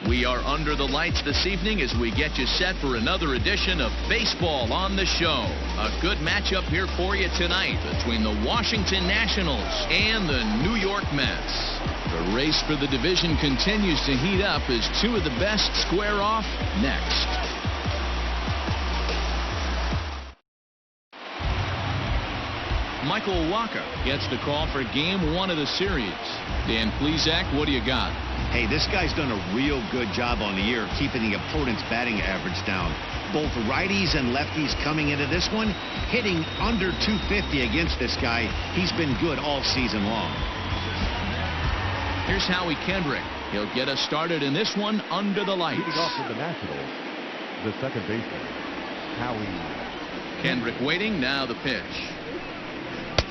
We are under the lights this evening as we get you set for another edition of Baseball on the Show. A good matchup here for you tonight between the Washington Nationals and the New York Mets. The race for the division continues to heat up as two of the best square off next. Michael Wacha gets the call for game one of the series. Dan Plesac, what do you got? Hey, this guy's done a real good job on the year keeping the opponent's batting average down. Both righties and lefties coming into this one, hitting under 250 against this guy. He's been good all season long. Here's Howie Kendrick. He'll get us started in this one under the lights. Leading off with the Nationals, the second baseman, Howie Kendrick waiting. Now the pitch.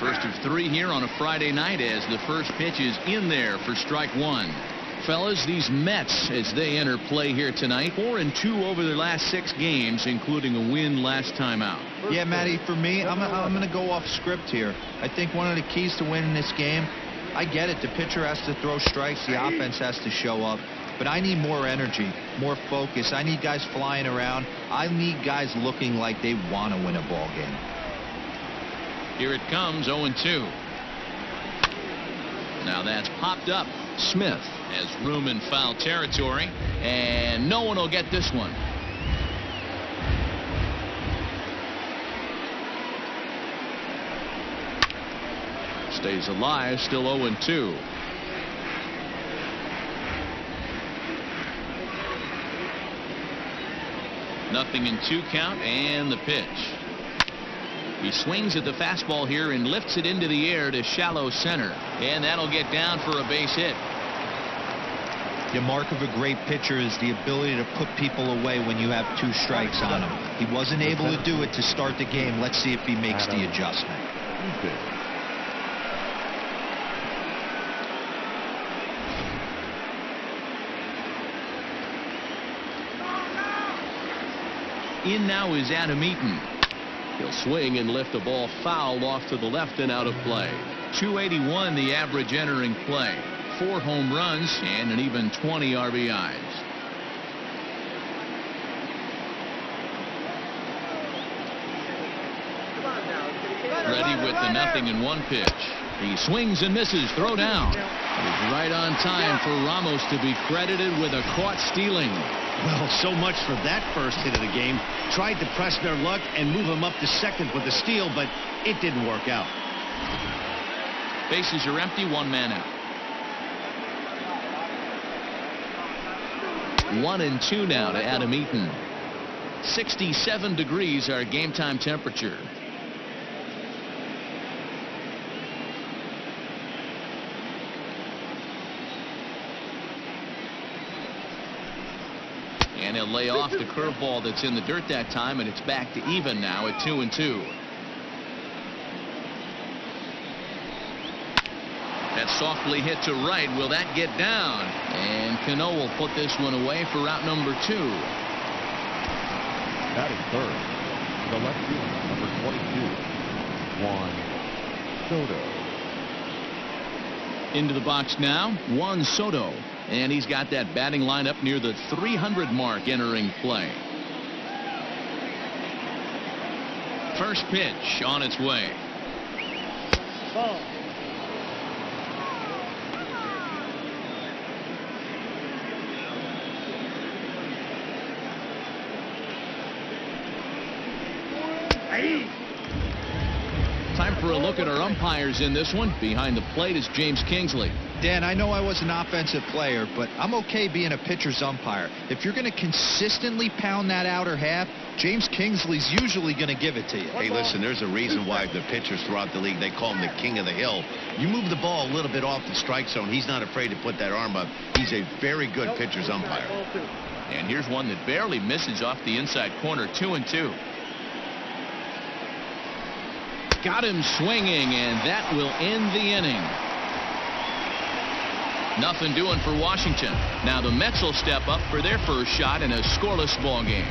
First of three here on a Friday night as the first pitch is in there for strike one. Fellas, these Mets, as they enter play here tonight, 4-2 over their last 6 games, including a win last time out. Yeah, Matty, for me, I'm going to go off script here. I think one of the keys to winning this game, I get it, the pitcher has to throw strikes, the offense has to show up, but I need more energy, more focus. I need guys flying around. I need guys looking like they want to win a ball game. Here it comes, 0-2. Now that's popped up. Smith has room in foul territory, and no one will get this one. Stays alive, still 0-2. Nothing in 2 count, and the pitch. He swings at the fastball here and lifts it into the air to shallow center, and that'll get down for a base hit. The mark of a great pitcher is the ability to put people away when you have 2 strikes on him. He wasn't able to do it to start the game. Let's see if he makes the adjustment. In now is Adam Eaton. He'll swing and lift a ball foul off to the left and out of play. 281 the average entering play. 4 home runs and an even 20 RBIs. Ready with the 0-1 pitch. He swings and misses. Throw down. He's right on time for Ramos to be credited with a caught stealing. Well, so much for that first hit of the game. Tried to press their luck and move him up to second with a steal, but it didn't work out. Bases are empty, 1 man out. 1-2 now to Adam Eaton. 67 degrees our game time temperature. And he'll lay off the curveball that's in the dirt that time, and it's back to even now at 2-2. That's softly hit to right. Will that get down? And Cano will put this one away for out number 2. Batting third, the left fielder, number 22, Juan Soto. Into the box now, Juan Soto. And he's got that batting line up near the 300 mark entering play. First pitch on its way. Ball. Time for a look at our umpires in this one. Behind the plate is James Kingsley. Dan, I know I was an offensive player, but I'm okay being a pitcher's umpire. If you're going to consistently pound that outer half, James Kingsley's usually going to give it to you. Hey, listen, there's a reason why the pitchers throughout the league, they call him the king of the hill. You move the ball a little bit off the strike zone, he's not afraid to put that arm up. He's a very good pitcher's umpire. And here's one that barely misses off the inside corner. 2-2. Got him swinging, and that will end the inning. Nothing doing for Washington. Now the Mets will step up for their first shot in a scoreless ball game.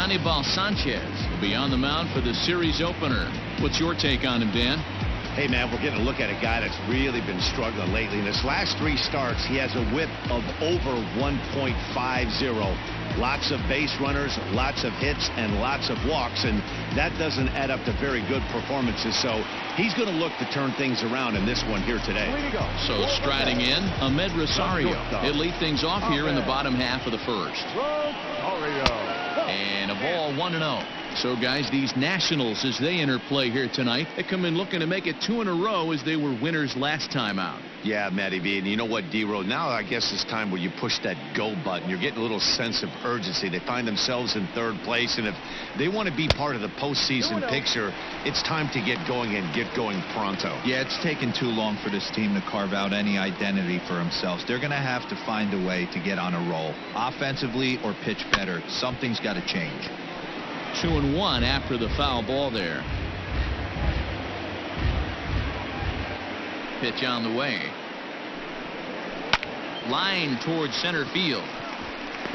Anibal Sanchez will be on the mound for the series opener. What's your take on him, Dan? Hey, man, we're getting a look at a guy that's really been struggling lately. In his last 3 starts, he has a whip of over 1.50. Lots of base runners, lots of hits, and lots of walks, and that doesn't add up to very good performances. So he's going to look to turn things around in this one here today. So striding in, Ahmed Rosario. He'll lead things off here in the bottom half of the first. And a ball 1-0. So, guys, these Nationals, as they enter play here tonight, they come in looking to make it 2 in a row as they were winners last time out. Yeah, Matty B. And you know what, D-Row? Now I guess it's time where you push that go button. You're getting a little sense of urgency. They find themselves in 3rd place, and if they want to be part of the postseason picture, it's time to get going and get going pronto. Yeah, it's taken too long for this team to carve out any identity for themselves. They're going to have to find a way to get on a roll, offensively or pitch better. Something's got to change. 2-1 after the foul ball there. Pitch on the way. Line towards center field.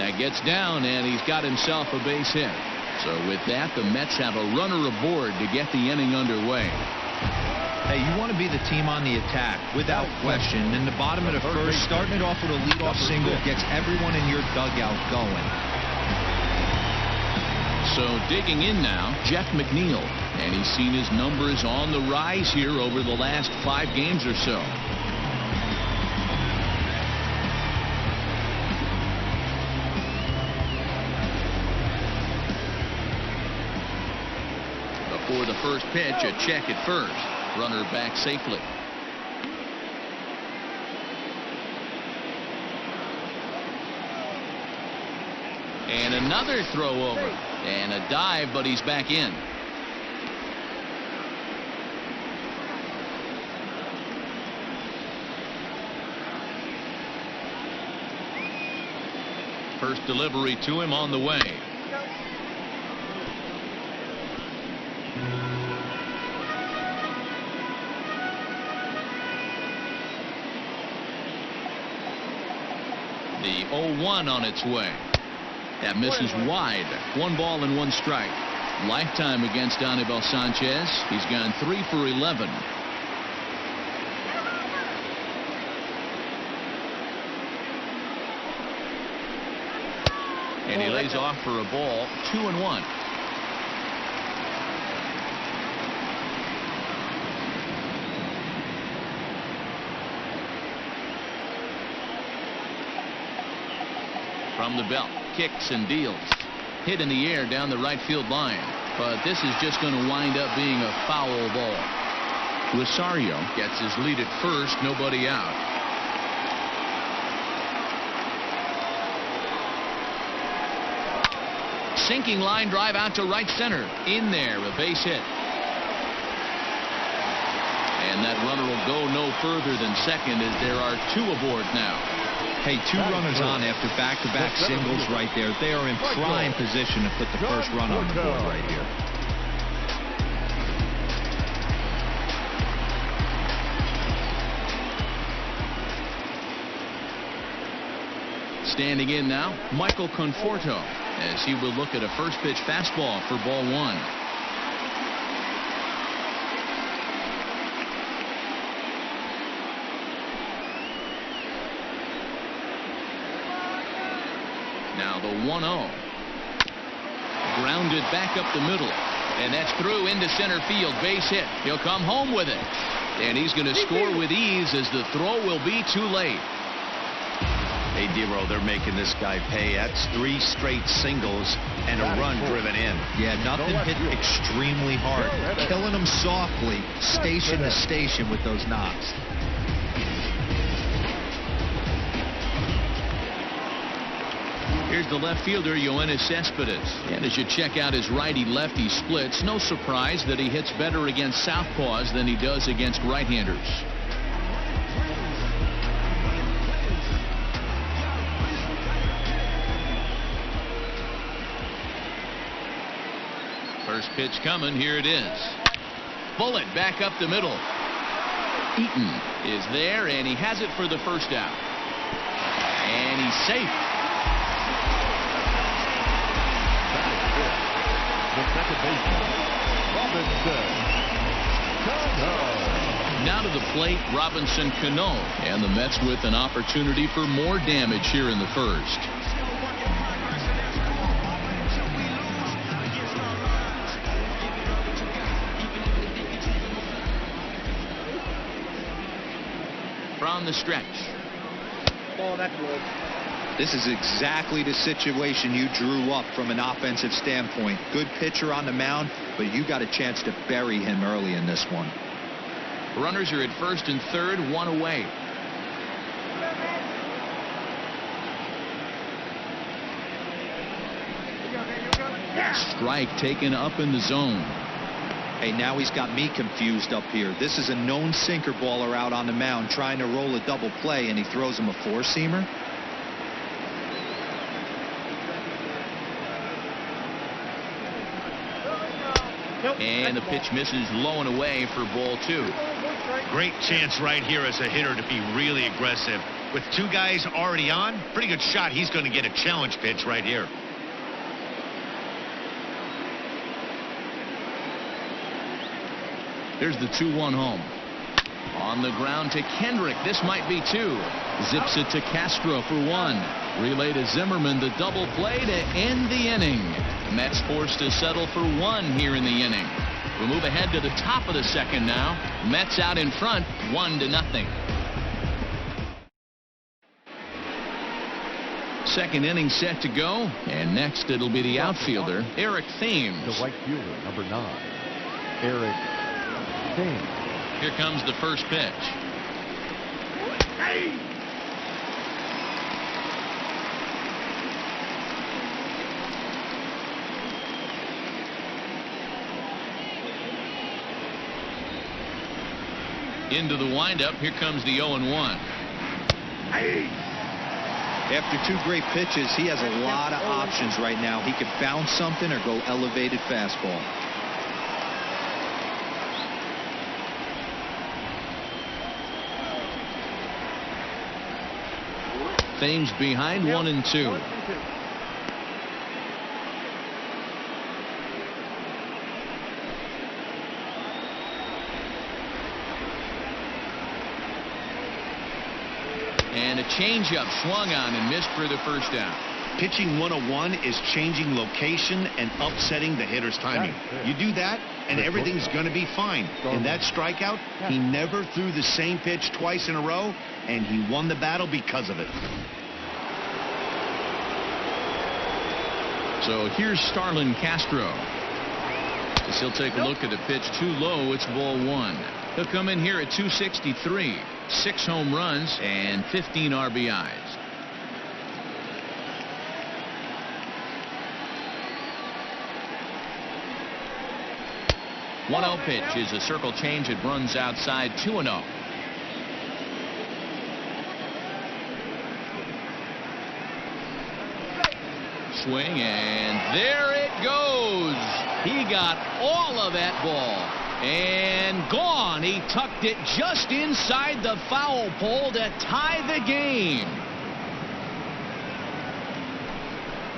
That gets down, and he's got himself a base hit. So with that, the Mets have a runner aboard to get the inning underway. Hey, you want to be the team on the attack, without question. In the bottom of the first, starting it off with a leadoff single gets everyone in your dugout going. So digging in now, Jeff McNeil, and he's seen his numbers on the rise here over the last 5 games or so. Before the first pitch, a check at first. Runner back safely. And another throw over. And a dive, but he's back in. First delivery to him on the way. The 0-1 on its way. That misses wide. 1 ball and 1 strike. Lifetime against Anibal Sanchez. He's gone 3 for 11. And he lays off for a ball. 2-1. From the belt, kicks and deals. Hit in the air down the right field line. But this is just going to wind up being a foul ball. Rosario gets his lead at first, nobody out. Sinking line drive out to right center. In there, a base hit. And that runner will go no further than second as there are 2 aboard now. Hey, 2 runners on after back-to-back singles right there. They are in prime position to put the first run on the board right here. Standing in now, Michael Conforto, as he will look at a first pitch fastball for ball 1. Now the 1-0. Grounded back up the middle. And that's through into center field. Base hit. He'll come home with it. And he's going to score with ease as the throw will be too late. Hey, D-Row, they're making this guy pay. That's 3 straight singles and a run driven in. Yeah, nothing hit extremely hard. Killing them softly, station to station with those knocks. Here's the left fielder, Yoenis Cespedes. And as you check out his righty-lefty splits, no surprise that he hits better against southpaws than he does against right-handers. First pitch coming. Here it is. Bullet back up the middle. Eaton is there, and he has it for the first out. And he's safe. the second baseman, Robinson Cano. Now to the plate, Robinson Cano, and the Mets with an opportunity for more damage here in the first. From the stretch. Ball, that's good. This is exactly the situation you drew up from an offensive standpoint. Good pitcher on the mound, but you got a chance to bury him early in this one. Runners are at first and third, one away. Strike taken up in the zone. Hey, now he's got me confused up here. This is a known sinker baller out on the mound trying to roll a double play, and he throws him a four-seamer. And the pitch misses low and away for ball two. Great chance right here as a hitter to be really aggressive. With two guys already on, pretty good shot. He's going to get a challenge pitch right here. Here's the 2-1 home. On the ground to Kendrick. This might be two. Zips it to Castro for one. Relay to Zimmerman, the double play to end the inning. Mets forced to settle for one here in the inning. We'll move ahead to the top of the second now. Mets out in front, 1-0. Second inning set to go, and next it'll be the outfielder, Eric Thames. The right fielder, number 9, Eric Thames. Here comes the first pitch. Into the windup. Here comes the 0-1. After two great pitches, he has a lot of options right now. He could bounce something or go elevated fastball. Thames behind 1-2. And a changeup swung on and missed for the first down. Pitching 101 is changing location and upsetting the hitter's timing. You do that, and everything's going to be fine. In that strikeout, he never threw the same pitch twice in a row, and he won the battle because of it. So here's Starlin Castro. As he'll take a look at the pitch too low, it's ball one. He'll come in here at 263, 6 home runs and 15 RBIs. One 0 pitch is a circle change. It runs outside 2-0. Swing, and there it goes. He got all of that ball and gone. He tucked it just inside the foul pole to tie the game.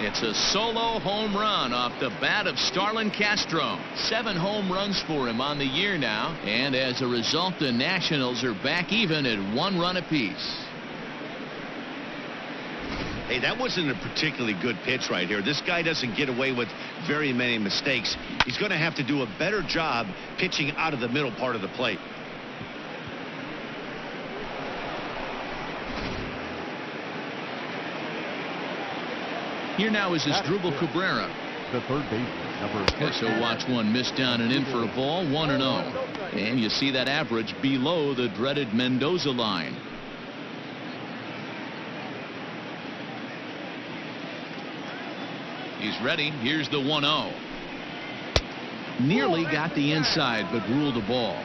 It's a solo home run off the bat of Starlin Castro. 7 home runs for him on the year now, and as a result, the Nationals are back even at 1 run apiece. Hey, that wasn't a particularly good pitch right here. This guy doesn't get away with very many mistakes. He's going to have to do a better job pitching out of the middle part of the plate. Here now is Asdrubal Cabrera. The third baseman, number 4. So watch one miss down and in for a ball, 1-0. And you see that average below the dreaded Mendoza line. He's ready. Here's the 1-0. Nearly got the inside, but ruled the ball.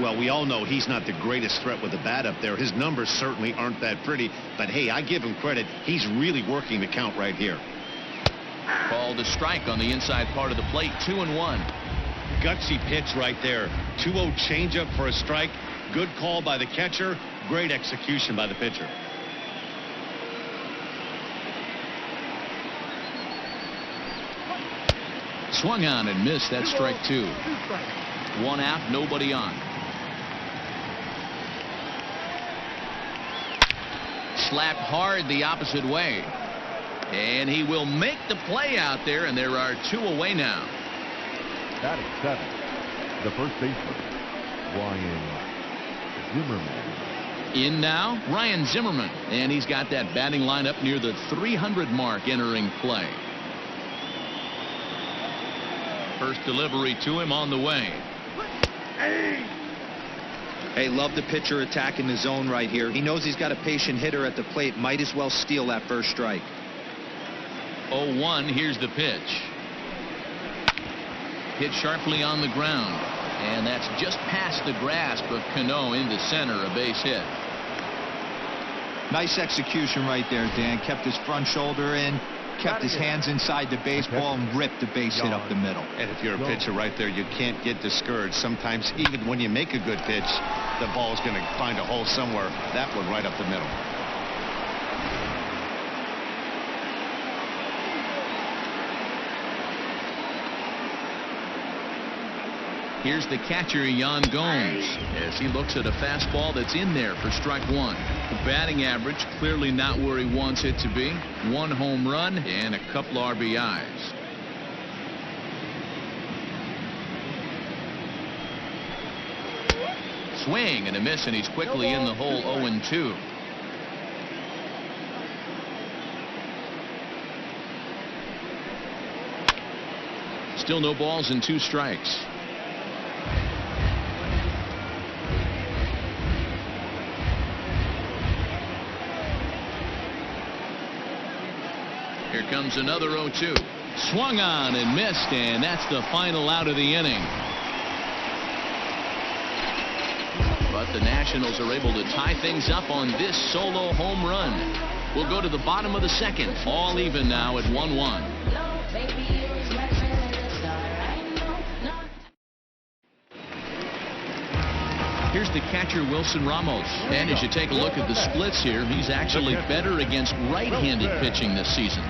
Well, we all know he's not the greatest threat with the bat up there. His numbers certainly aren't that pretty. But, hey, I give him credit. He's really working the count right here. Called a strike on the inside part of the plate, 2-1. Gutsy pitch right there. 2-0 changeup for a strike. Good call by the catcher. Great execution by the pitcher. Swung on and missed. That's strike 2. 1 out, nobody on. Slapped hard the opposite way. And he will make the play out there, and there are 2 away now. Batting 7, the first baseman, Ryan Zimmerman. In now, Ryan Zimmerman, and he's got that batting line up near the 300 mark entering play. First delivery to him on the way. Hey, love the pitcher attacking the zone right here. He knows he's got a patient hitter at the plate. Might as well steal that first strike. 0-1. Here's the pitch. Hit sharply on the ground, and that's just past the grasp of Cano into center, a base hit. Nice execution right there, Dan. Kept his front shoulder in, kept his hands inside the baseball, and ripped the base hit up the middle. And if you're a pitcher right there, you can't get discouraged. Sometimes even when you make a good pitch, the ball's going to find a hole somewhere. That one right up the middle. Here's the catcher, Yan Gomes, as he looks at a fastball that's in there for strike 1. The batting average clearly not where he wants it to be. 1 home run and a couple RBIs. Swing and a miss, and he's quickly in the hole. 0-2. Still no balls and 2 strikes. Here comes another 0-2. Swung on and missed, and that's the final out of the inning. But the Nationals are able to tie things up on this solo home run. We'll go to the bottom of the 2nd. All even now at 1-1. Here's the catcher, Wilson Ramos. And as you take a look at the splits here, he's actually better against right-handed pitching this season.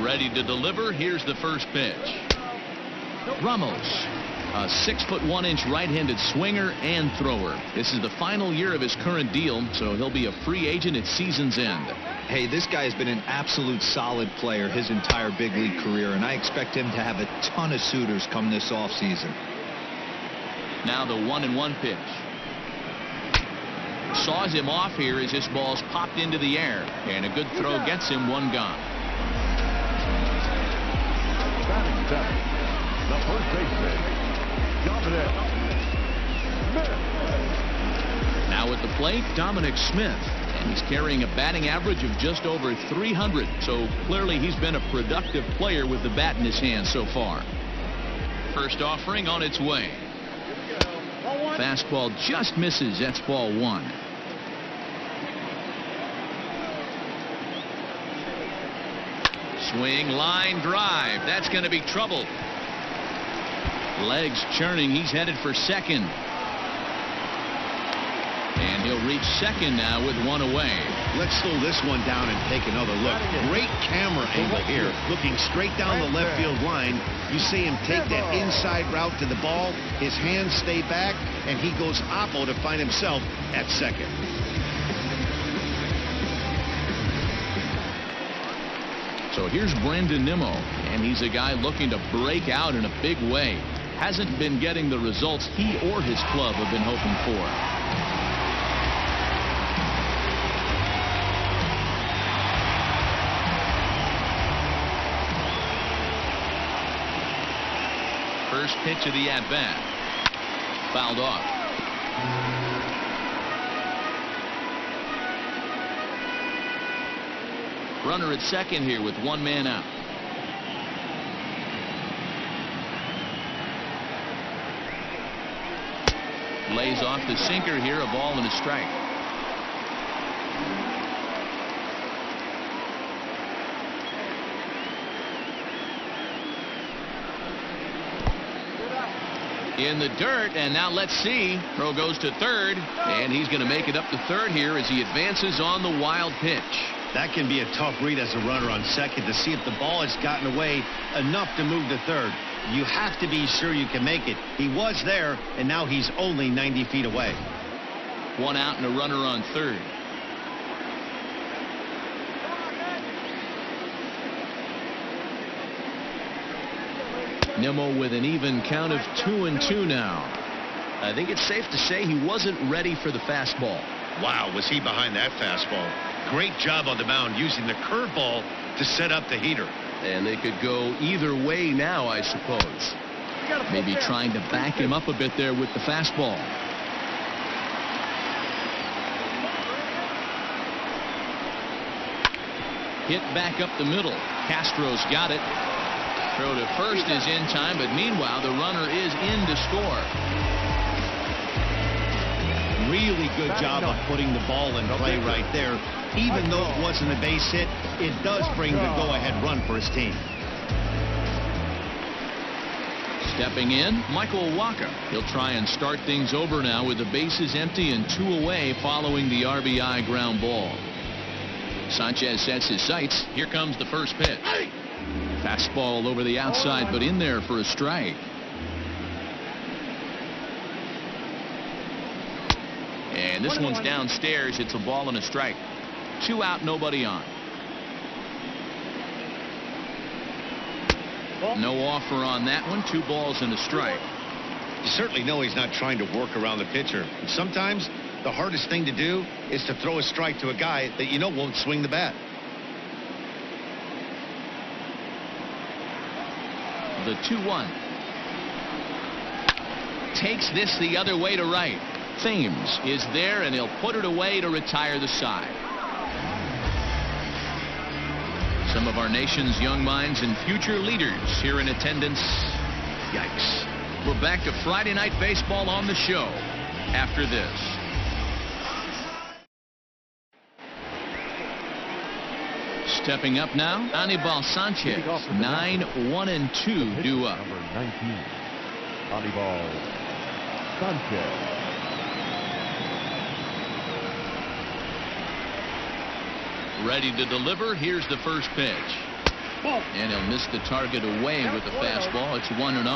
Ready to deliver. Here's the first pitch. Ramos, a 6'1" right-handed swinger and thrower. This is the final year of his current deal, so he'll be a free agent at season's end. Hey, this guy has been an absolute solid player his entire big league career, and I expect him to have a ton of suitors come this offseason. Now the 1-1 pitch. Saws him off here as this ball's popped into the air, and a good throw gets him 1 gone. Batting 7, the first baseman, Dominic Smith. Now at the plate, Dominic Smith. And he's carrying a batting average of just over 300. So clearly he's been a productive player with the bat in his hand so far. First offering on its way. Fastball just misses. That's ball 1. Swing, line drive. That's going to be trouble. Legs churning. He's headed for second. And he'll reach second now with 1 away. Let's slow this one down and take another look. Great camera angle here. Looking straight down the left field line. You see him take that inside route to the ball. His hands stay back, and he goes oppo to find himself at second. So here's Brandon Nimmo, and he's a guy looking to break out in a big way. Hasn't been getting the results he or his club have been hoping for. First pitch of the at-bat. Fouled off. Runner at second here with 1 man out. Lays off the sinker here, a ball and a strike. in the dirt, and now let's see. Throw goes to third, and he's going to make it up to third here as he advances on the wild pitch. That can be a tough read as a runner on second to see if the ball has gotten away enough to move to third. You have to be sure you can make it. He was there, and now he's only 90 feet away. One out and a runner on third. Nimmo with an even count of 2-2 now. I think it's safe to say he wasn't ready for the fastball. Wow, was he behind that fastball. Great job on the mound using the curveball to set up the heater. And they could go either way now, I suppose. Maybe trying to back him up a bit there with the fastball. Hit back up the middle. Castro's got it. Throw to first is in time, but meanwhile the runner is in to score. Really good job of putting the ball in play right there. Even though it wasn't a base hit, it does bring the go-ahead run for his team. Stepping in, Michael Wacha. He'll try and start things over now with the bases empty and 2 away following the RBI ground ball. Sanchez sets his sights. Here comes the first pitch. Fastball over the outside, but in there for a strike. And this one's downstairs. It's a ball and a strike. 2 out, nobody on. No offer on that one. 2 balls and a strike. You certainly know he's not trying to work around the pitcher. Sometimes the hardest thing to do is to throw a strike to a guy that you know won't swing the bat. The 2-1. Takes this the other way to right. Thames is there, and he'll put it away to retire the side. Some of our nation's young minds and future leaders here in attendance. Yikes. We're back to Friday Night Baseball on the show after this. Stepping up now, Anibal Sanchez. 9-1-2 due up. Number 19, Anibal Sanchez. Ready to deliver. Here's the first pitch. And he'll miss the target away with the fastball. It's 1-0.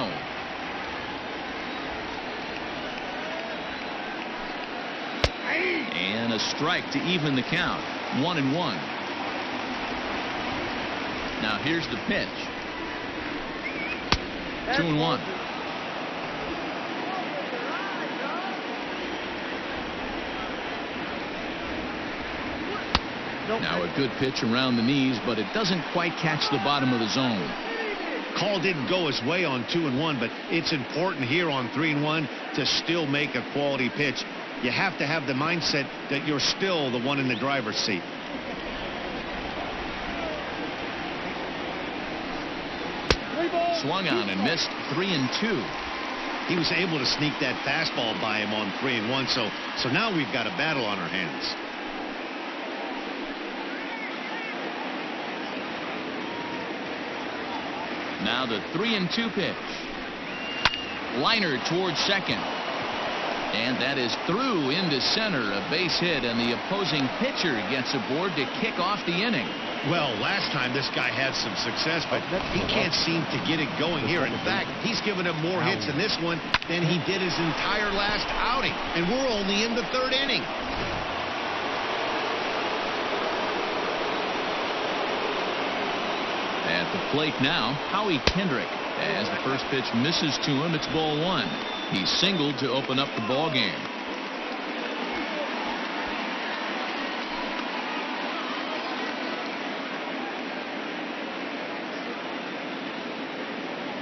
And a strike to even the count. 1-1. Now here's the pitch. 2-1. Now a good pitch around the knees, but it doesn't quite catch the bottom of the zone. Call didn't go his way on 2-1, but it's important here on 3-1 to still make a quality pitch. You have to have the mindset that you're still the one in the driver's seat. Swung on and missed. 3-2. He was able to sneak that fastball by him on 3-1, so now we've got a battle on our hands. Now the 3-2 pitch. Liner towards second. And that is through into center. A base hit, and the opposing pitcher gets aboard to kick off the inning. Well, last time this guy had some success, but he can't seem to get it going here. In fact, he's given up more hits in this one than he did his entire last outing. And we're only in the 3rd inning. At the plate now, Howie Kendrick. As the first pitch misses to him, it's ball 1. He singled to open up the ball game.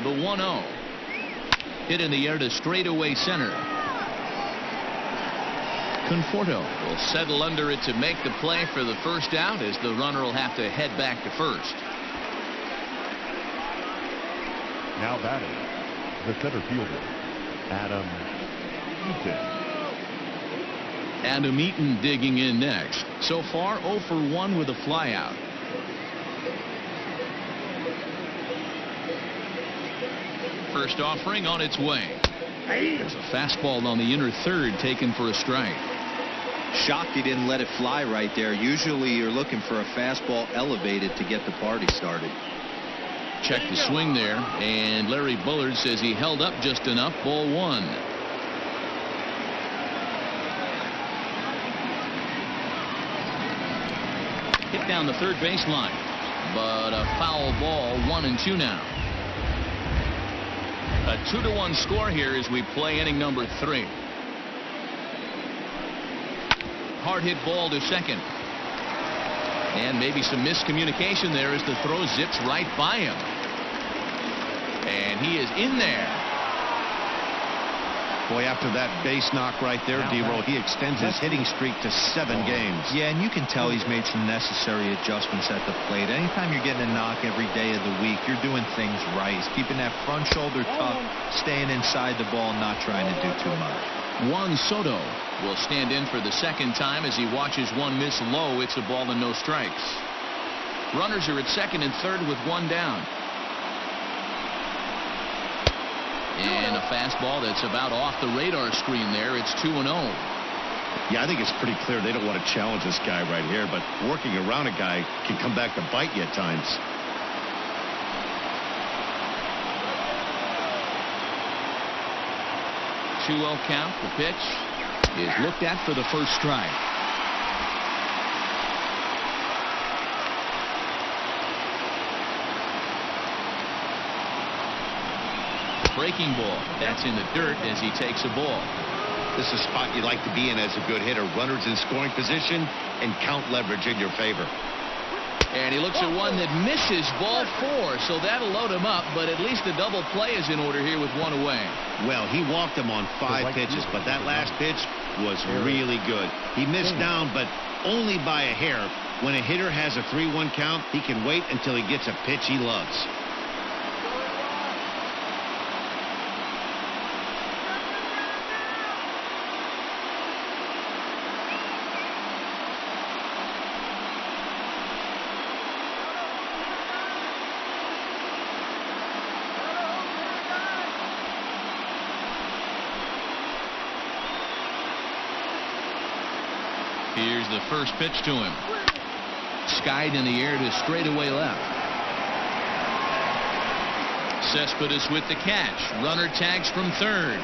The 1-0. Hit in the air to straightaway center. Conforto will settle under it to make the play for the first out, as the runner will have to head back to first. Now batting, the center fielder, Adam Eaton. Adam Eaton digging in next. So far 0 for 1 with a flyout. First offering on its way. There's a fastball on the inner third taken for a strike. Shocked he didn't let it fly right there. Usually you're looking for a fastball elevated to get the party started. Check the swing there, and Larry Bullard says he held up just enough. Ball one. Hit down the third baseline, but a foul ball. 1-2 now. A 2-1 score here as we play inning number 3. Hard hit ball to second. And maybe some miscommunication there as the throw zips right by him. And he is in there. Boy, after that base knock right there, D-Roll, he extends his hitting streak to 7 games. Yeah, and you can tell he's made some necessary adjustments at the plate. Anytime you're getting a knock every day of the week, you're doing things right. He's keeping that front shoulder tucked, staying inside the ball, not trying to do too much. Juan Soto will stand in for the second time as he watches one miss low. It's a ball and no strikes. Runners are at second and third with one down. And a fastball that's about off the radar screen there. It's 2-0. Yeah, I think it's pretty clear they don't want to challenge this guy right here, but working around a guy can come back to bite you at times. .2-0 count. The pitch is looked at for the first strike. Breaking ball. That's in the dirt as he takes a ball. This is a spot you'd like to be in as a good hitter. Runners in scoring position and count leverage in your favor. And he looks at one that misses, ball 4, so that'll load him up, but at least the double play is in order here with one away. Well, he walked him on 5 pitches, but that last pitch was really good. He missed down, but only by a hair. When a hitter has a 3-1 count, he can wait until he gets a pitch he loves. Here's the first pitch to him. Skied in the air to straightaway left. Cespedes with the catch. Runner tags from third.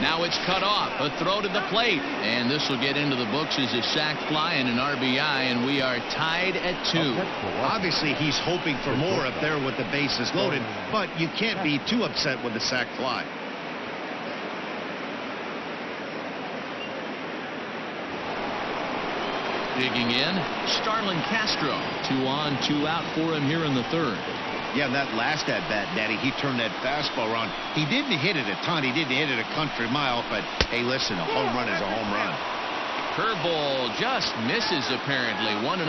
Now it's cut off. A throw to the plate. And this will get into the books as a sac fly and an RBI, and we are tied at 2. Obviously, he's hoping for more up there with the bases loaded, but you can't be too upset with the sac fly. Digging in, Starlin Castro. 2 on, 2 out for him here in the third. Yeah, that last at-bat, Daddy, he turned that fastball around. He didn't hit it a ton. He didn't hit it a country mile, but, hey, listen, a home run is a home run. Curveball just misses, apparently. 1-0.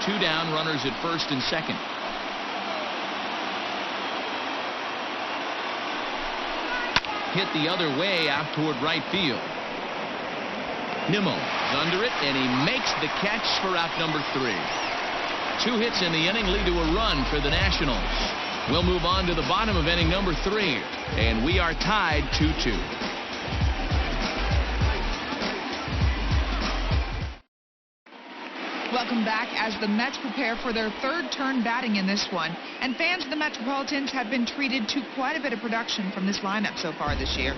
Two down, runners at first and second. Hit the other way out toward right field. Nimmo is under it, and he makes the catch for out number 3. 2 hits in the inning lead to a run for the Nationals. We'll move on to the bottom of inning number 3, and we are tied 2-2. Welcome back as the Mets prepare for their third turn batting in this one. And fans of the Metropolitans have been treated to quite a bit of production from this lineup so far this year.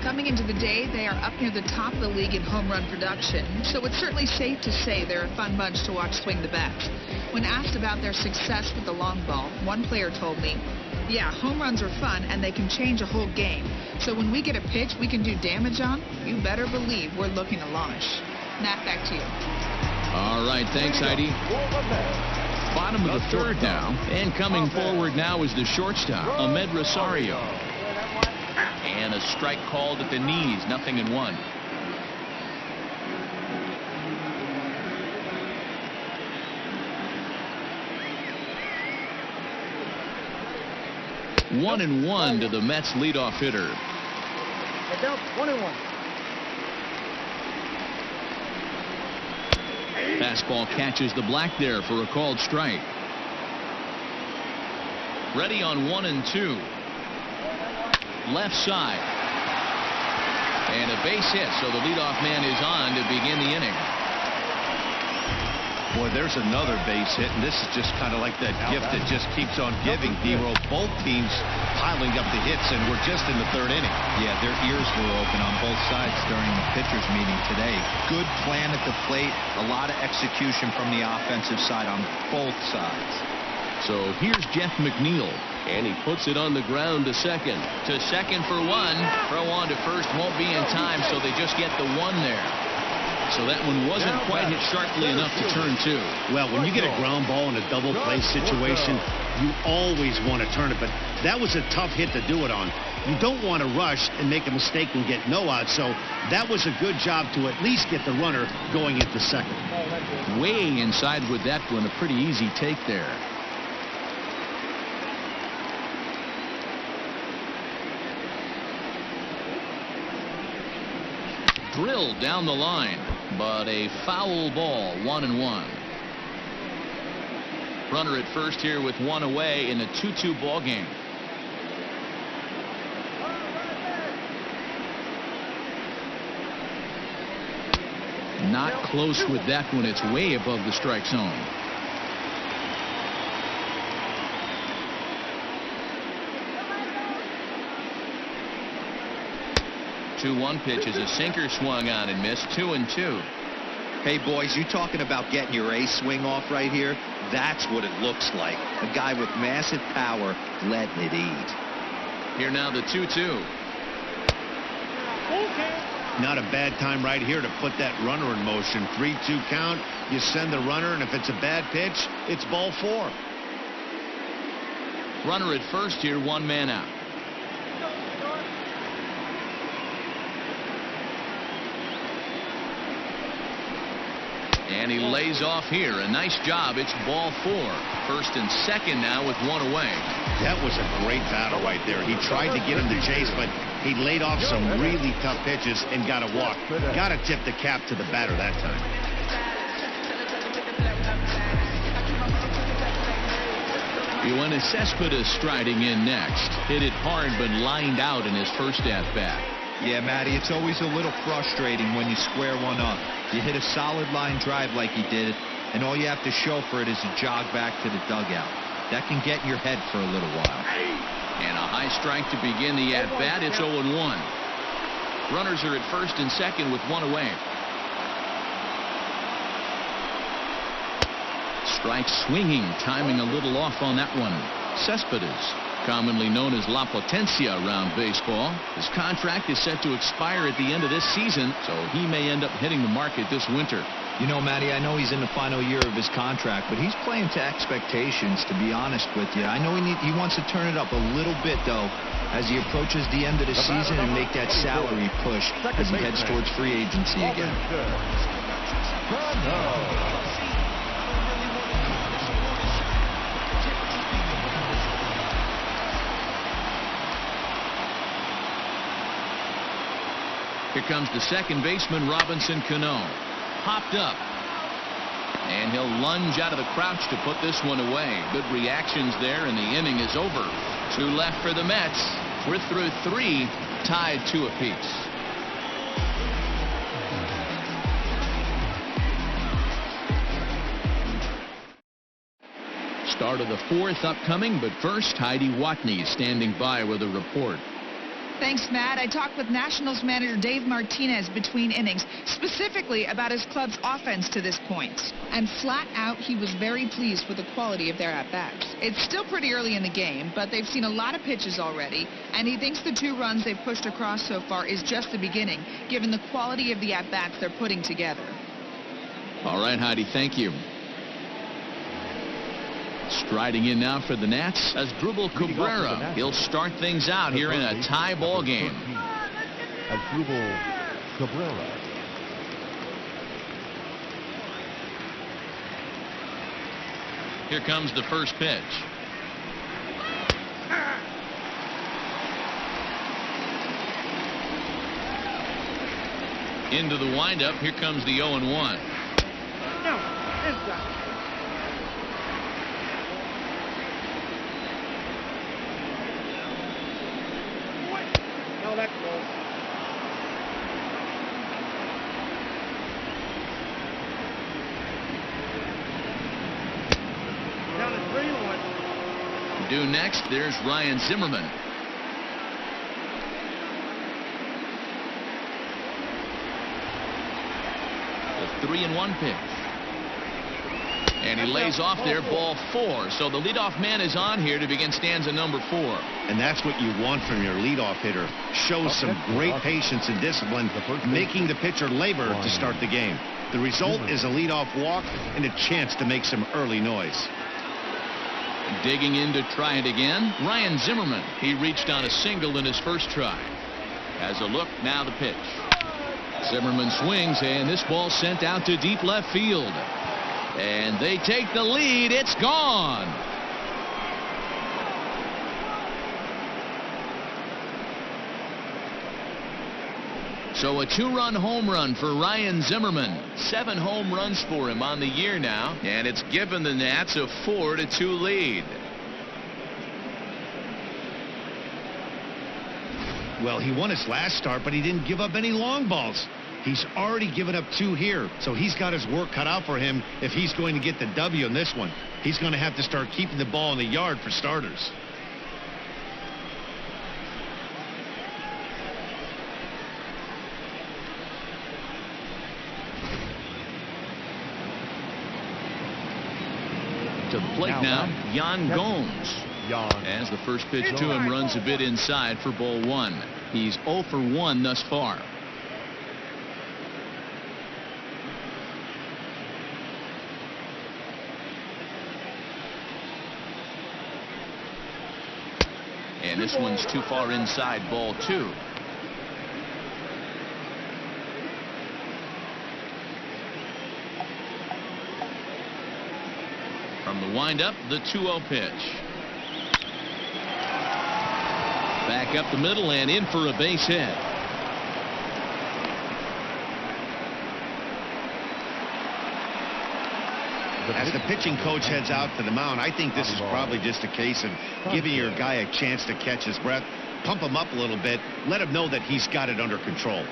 Coming into the day, they are up near the top of the league in home run production, so it's certainly safe to say they're a fun bunch to watch swing the bats. When asked about their success with the long ball, one player told me, "Yeah, home runs are fun and they can change a whole game. So when we get a pitch we can do damage on, you better believe we're looking to launch." Matt, back to you. All right, thanks, Heidi. Bottom of the third now, and coming forward now is the shortstop, Ahmed Rosario. And a strike called at the knees, 0-1. One and one to the Mets leadoff hitter. 1-1. Fastball catches the black there for a called strike. Ready on 1 and 2. Left side. And a base hit, so the leadoff man is on to begin the inning. Boy, there's another base hit, and this is just kind of like that gift that just keeps on giving, D-Roll. Both teams piling up the hits, and we're just in the 3rd inning. Yeah, their ears were open on both sides during the pitchers meeting today. Good plan at the plate, a lot of execution from the offensive side on both sides. So here's Jeff McNeil, and he puts it on the ground to second. To second for 1. Throw on to first won't be in time, so they just get the 1 there. So that one wasn't quite hit sharply enough to turn 2. Well, when you get a ground ball in a double play situation, you always want to turn it, but that was a tough hit to do it on. You don't want to rush and make a mistake and get no out, so that was a good job to at least get the runner going into second. Way inside with that one, a pretty easy take there. Drilled down the line, but a foul ball. 1-1. Runner at first here with 1 away in a 2-2 ball game. Not close with that one. It's way above the strike zone. 2-1 pitch is a sinker swung on and missed. 2-2. Hey, boys, you talking about getting your ace swing off right here? That's what it looks like. A guy with massive power letting it eat. Here now the 2-2. Not a bad time right here to put that runner in motion. 3-2 count. You send the runner, and if it's a bad pitch, it's ball 4. Runner at first here, 1 man out. And he lays off here. A nice job. It's ball 4. First and second now with 1 away. That was a great battle right there. He tried to get him to chase, but he laid off some really tough pitches and got a walk. Got to tip the cap to the batter that time. Yoenis Cespedes striding in next. Hit it hard but lined out in his first at-bat. Yeah, Matty, it's always a little frustrating when you square one up. You hit a solid line drive like he did, and all you have to show for it is a jog back to the dugout. That can get in your head for a little while. And a high strike to begin the at-bat. It's 0-1. Runners are at first and second with 1 away. Strike swinging, timing a little off on that one. Cespedes, commonly known as La Potencia around baseball. His contract is set to expire at the end of this season, so he may end up hitting the market this winter. You know, Matty, I know he's in the final year of his contract, but he's playing to expectations, to be honest with you. I know he wants to turn it up a little bit, though, as he approaches the end of the season and make that salary push as he heads towards free agency again. Here comes the second baseman, Robinson Cano. Popped up. And he'll lunge out of the crouch to put this one away. Good reactions there, and the inning is over. 2 left for the Mets. We're through 3, tied 2 apiece. Start of the 4th upcoming, but first, Heidi Watney standing by with a report. Thanks, Matt. I talked with Nationals manager Dave Martinez between innings, specifically about his club's offense to this point. And flat out, he was very pleased with the quality of their at-bats. It's still pretty early in the game, but they've seen a lot of pitches already, and he thinks the 2 runs they've pushed across so far is just the beginning, given the quality of the at-bats they're putting together. All right, Heidi, thank you. Striding in now for the Nats as Drupal Cabrera. He'll start things out here in a tie ball game. As Drupal Cabrera. Here comes the first pitch. Into the windup. Here comes the 0-1. No, inside. respectful. Down to 3-1. Due next, there's Ryan Zimmerman. The 3-1 pitch. And he lays off there, ball 4. So the leadoff man is on here to begin stanza number 4. And that's what you want from your leadoff hitter. Shows some great patience and discipline, making the pitcher labor to start the game. The result is a leadoff walk and a chance to make some early noise. Digging in to try it again, Ryan Zimmerman. He reached on a single in his first try. Has a look, now the pitch. Zimmerman swings, and this ball sent out to deep left field. And they take the lead. It's gone. So a 2-run home run for Ryan Zimmerman. 7 home runs for him on the year now. And it's given the Nats a 4-2 lead. Well, he won his last start, but he didn't give up any long balls. He's already given up 2 here, so he's got his work cut out for him if he's going to get the W in this one. He's going to have to start keeping the ball in the yard for starters. To the plate now, Yan Gomes. As the first pitch to him runs a bit inside for ball 1. He's 0 for 1 thus far. And this one's too far inside, ball 2. From the windup, the 2-0 pitch. Back up the middle and in for a base hit. As the pitching coach heads out to the mound, I think this is probably just a case of giving your guy a chance to catch his breath, pump him up a little bit, let him know that he's got it under control.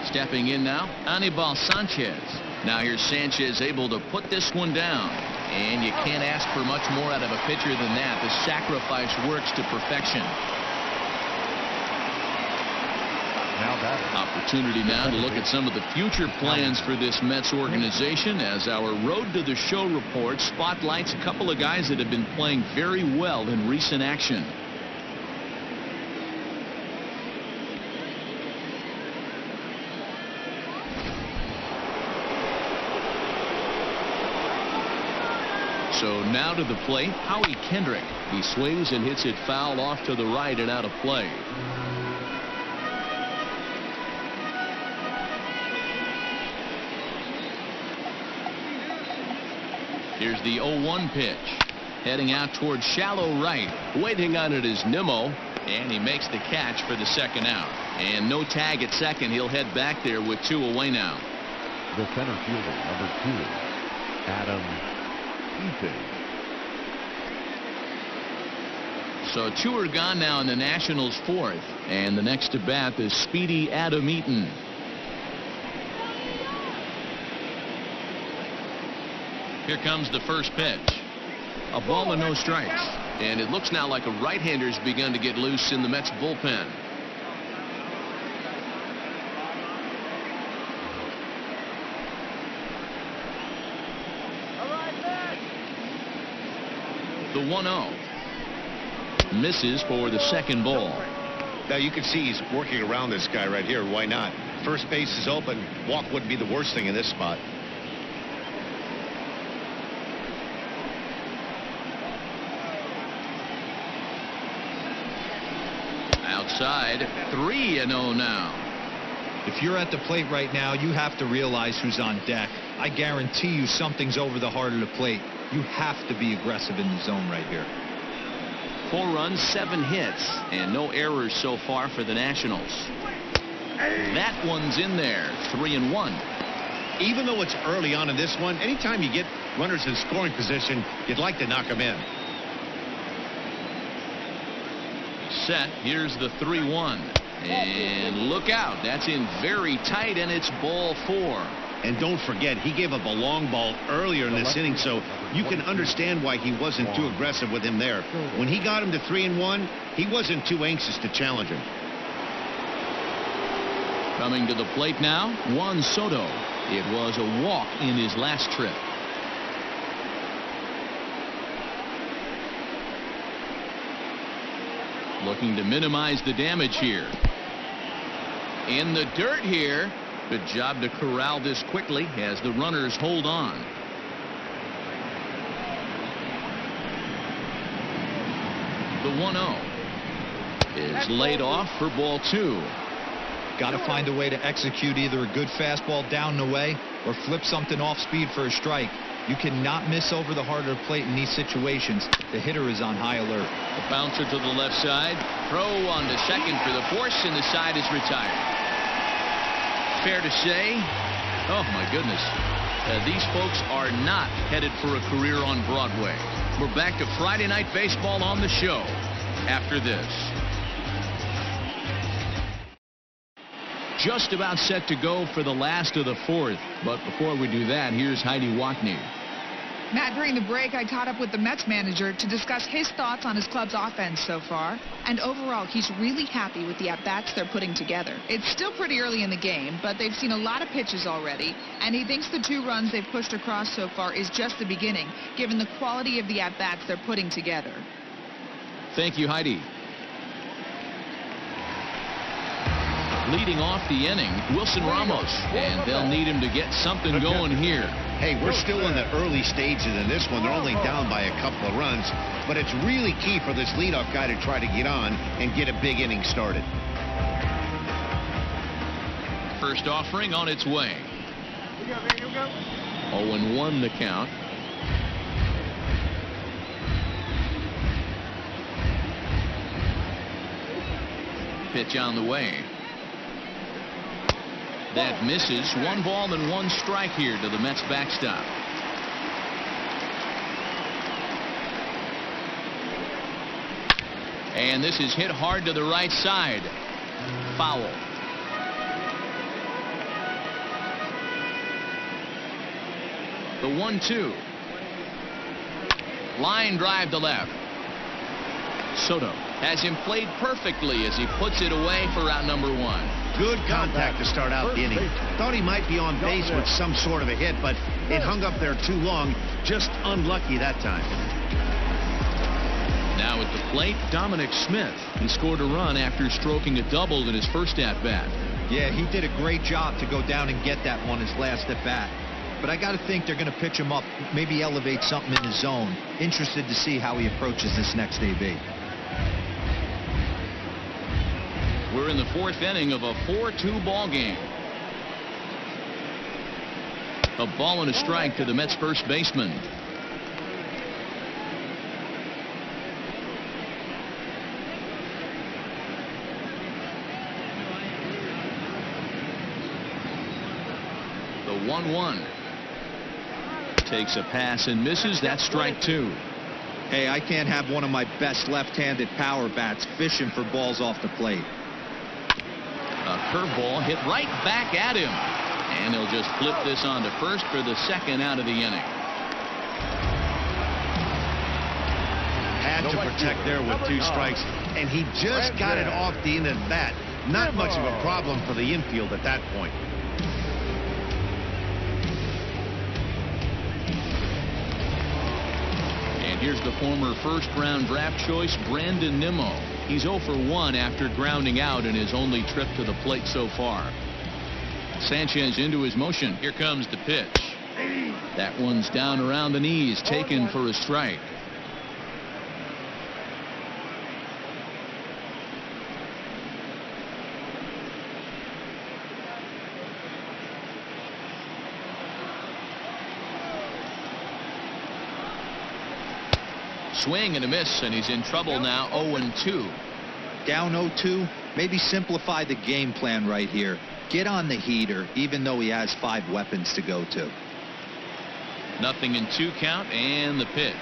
Stepping in now, Anibal Sanchez. Now here's Sanchez able to put this one down. And you can't ask for much more out of a pitcher than that. The sacrifice works to perfection. Opportunity now to look at some of the future plans for this Mets organization as our Road to the Show report spotlights a couple of guys that have been playing very well in recent action. So now to the plate, Howie Kendrick. He swings and hits it foul off to the right and out of play. Here's the 0-1 pitch. Heading out towards shallow right. Waiting on it is Nimmo. And he makes the catch for the second out. And no tag at second. He'll head back there with 2 away now. The center fielder, number 2, Adam Eaton. So 2 are gone now in the Nationals' 4th. And the next to bat is speedy Adam Eaton. Here comes the first pitch. A ball and no strikes. And it looks now like a right-hander's begun to get loose in the Mets bullpen. The 1-0. Misses for the second ball. Now you can see he's working around this guy right here. Why not? First base is open. Walk wouldn't be the worst thing in this spot. Outside, 3-0 now. If you're at the plate right now, you have to realize who's on deck. I guarantee you something's over the heart of the plate. You have to be aggressive in the zone right here. 4 runs, 7 hits, and no errors so far for the Nationals. That one's in there, 3-1. Even though it's early on in this one, anytime you get runners in scoring position, you'd like to knock them in. Set. Here's the 3-1. And look out. That's in very tight, and it's ball 4. And don't forget, he gave up a long ball earlier in this inning, so you can understand why he wasn't too aggressive with him there. When he got him to 3-1, he wasn't too anxious to challenge him. Coming to the plate now, Juan Soto. It was a walk in his last trip. Looking to minimize the damage here. In the dirt here. Good job to corral this quickly as the runners hold on. The 1-0 is laid off for ball 2. Got to find a way to execute either a good fastball down and away or flip something off speed for a strike. You cannot miss over the heart of the plate in these situations. The hitter is on high alert. A bouncer to the left side. Throw on to second for the force, and the side is retired. Fair to say, oh my goodness, these folks are not headed for a career on Broadway. We're back to Friday Night Baseball on the show after this. Just about set to go for the last of the 4th. But before we do that, here's Heidi Wacha. Matt, during the break, I caught up with the Mets manager to discuss his thoughts on his club's offense so far. And overall, he's really happy with the at-bats they're putting together. It's still pretty early in the game, but they've seen a lot of pitches already. And he thinks the 2 runs they've pushed across so far is just the beginning, given the quality of the at-bats they're putting together. Thank you, Heidi. Leading off the inning, Wilson Ramos, and they'll need him to get something going here. Hey, we're still in the early stages in this one. They're only down by a couple of runs, but it's really key for this leadoff guy to try to get on and get a big inning started. First offering on its way. 0-1 the count. Pitch on the way. That misses. 1 ball and 1 strike here to the Mets backstop. And this is hit hard to the right side. Foul. The 1-2. Line drive to left. Soto has him played perfectly as he puts it away for out number 1. Good contact to start out the inning. Thought he might be on base with some sort of a hit, but it hung up there too long. Just unlucky that time. Now at the plate, Dominic Smith. He scored a run after stroking a double in his first at-bat. Yeah, he did a great job to go down and get that one his last at-bat. But I got to think they're going to pitch him up, maybe elevate something in his zone. Interested to see how he approaches this next AB. We're in the 4th inning of a 4-2 ball game. A ball and a strike to the Mets first baseman. The 1-1. Takes a pass and misses. That's strike 2. Hey, I can't have one of my best left-handed power bats fishing for balls off the plate. A curveball hit right back at him. And he'll just flip this on to first for the 2nd out of the inning. Had to protect there with 2 strikes, and he just got it off the end of the bat. Not much of a problem for the infield at that point. And here's the former first-round draft choice, Brandon Nimmo. He's 0 for 1 after grounding out in his only trip to the plate so far. Sanchez into his motion. Here comes the pitch. That one's down around the knees, taken for a strike. Swing and a miss, and he's in trouble now. 0-2. Down 0-2. Maybe simplify the game plan right here. Get on the heater, even though he has 5 weapons to go to. 0-2 count, and the pitch.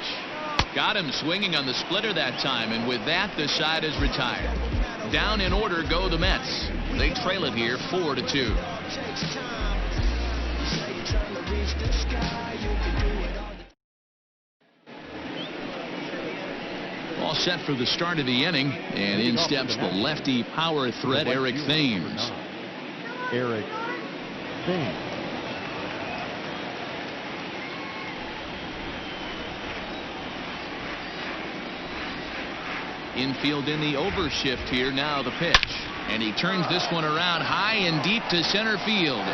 Got him swinging on the splitter that time, and with that, the side is retired. Down in order go the Mets. They trail it here 4-2. All set for the start of the inning, and in steps the lefty power threat, Eric Thames. Eric Thames. Infield in the overshift here. Now the pitch. And he turns this one around high and deep to center field.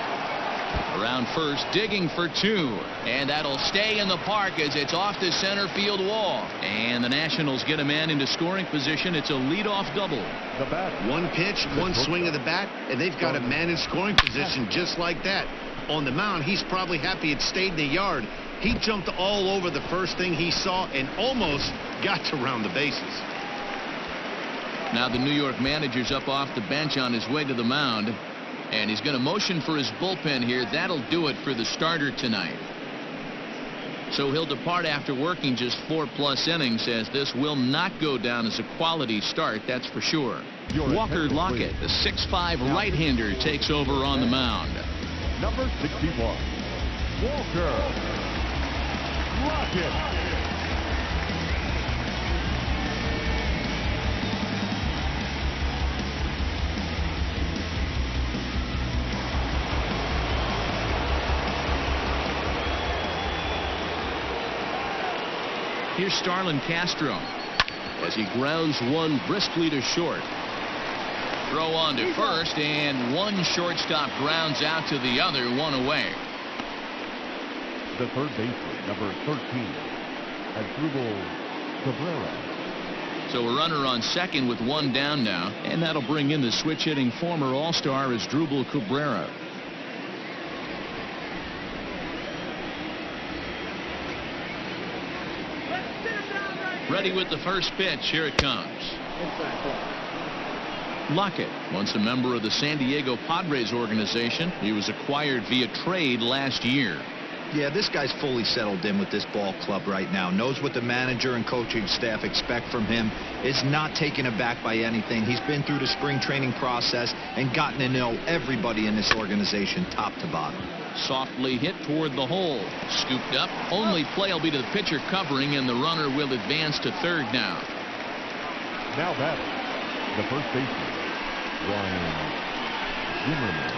Around first, digging for 2. And that'll stay in the park as it's off the center field wall. And the Nationals get a man into scoring position. It's a leadoff double. The bat. One pitch, one swing of the bat, and they've got a man in scoring position just like that. On the mound, he's probably happy it stayed in the yard. He jumped all over the first thing he saw and almost got to round the bases. Now the New York manager's up off the bench on his way to the mound, and he's going to motion for his bullpen here. That'll do it for the starter tonight. So he'll depart after working just 4+ innings, as this will not go down as a quality start, that's for sure. Walker Lockett, the 6'5" right-hander, takes over on the mound. Number 61, Walker Lockett. Here's Starlin Castro as he grounds one briskly to short. Throw on to first, and one shortstop grounds out to the other, one away. The third baseman, number 13, Asdrubal Cabrera. So a runner on second with one down now, and that'll bring in the switch-hitting former All-Star Asdrubal Cabrera. Ready with the first pitch. Here it comes. Lockett, once a member of the San Diego Padres organization. He was acquired via trade last year. Yeah, this guy's fully settled in with this ball club right now. Knows what the manager and coaching staff expect from him. Is not taken aback by anything. He's been through the spring training process and gotten to know everybody in this organization top to bottom. Softly hit toward the hole. Scooped up. Only play will be to the pitcher covering, and the runner will advance to third now. Now batting, the first baseman, Ryan Zimmerman.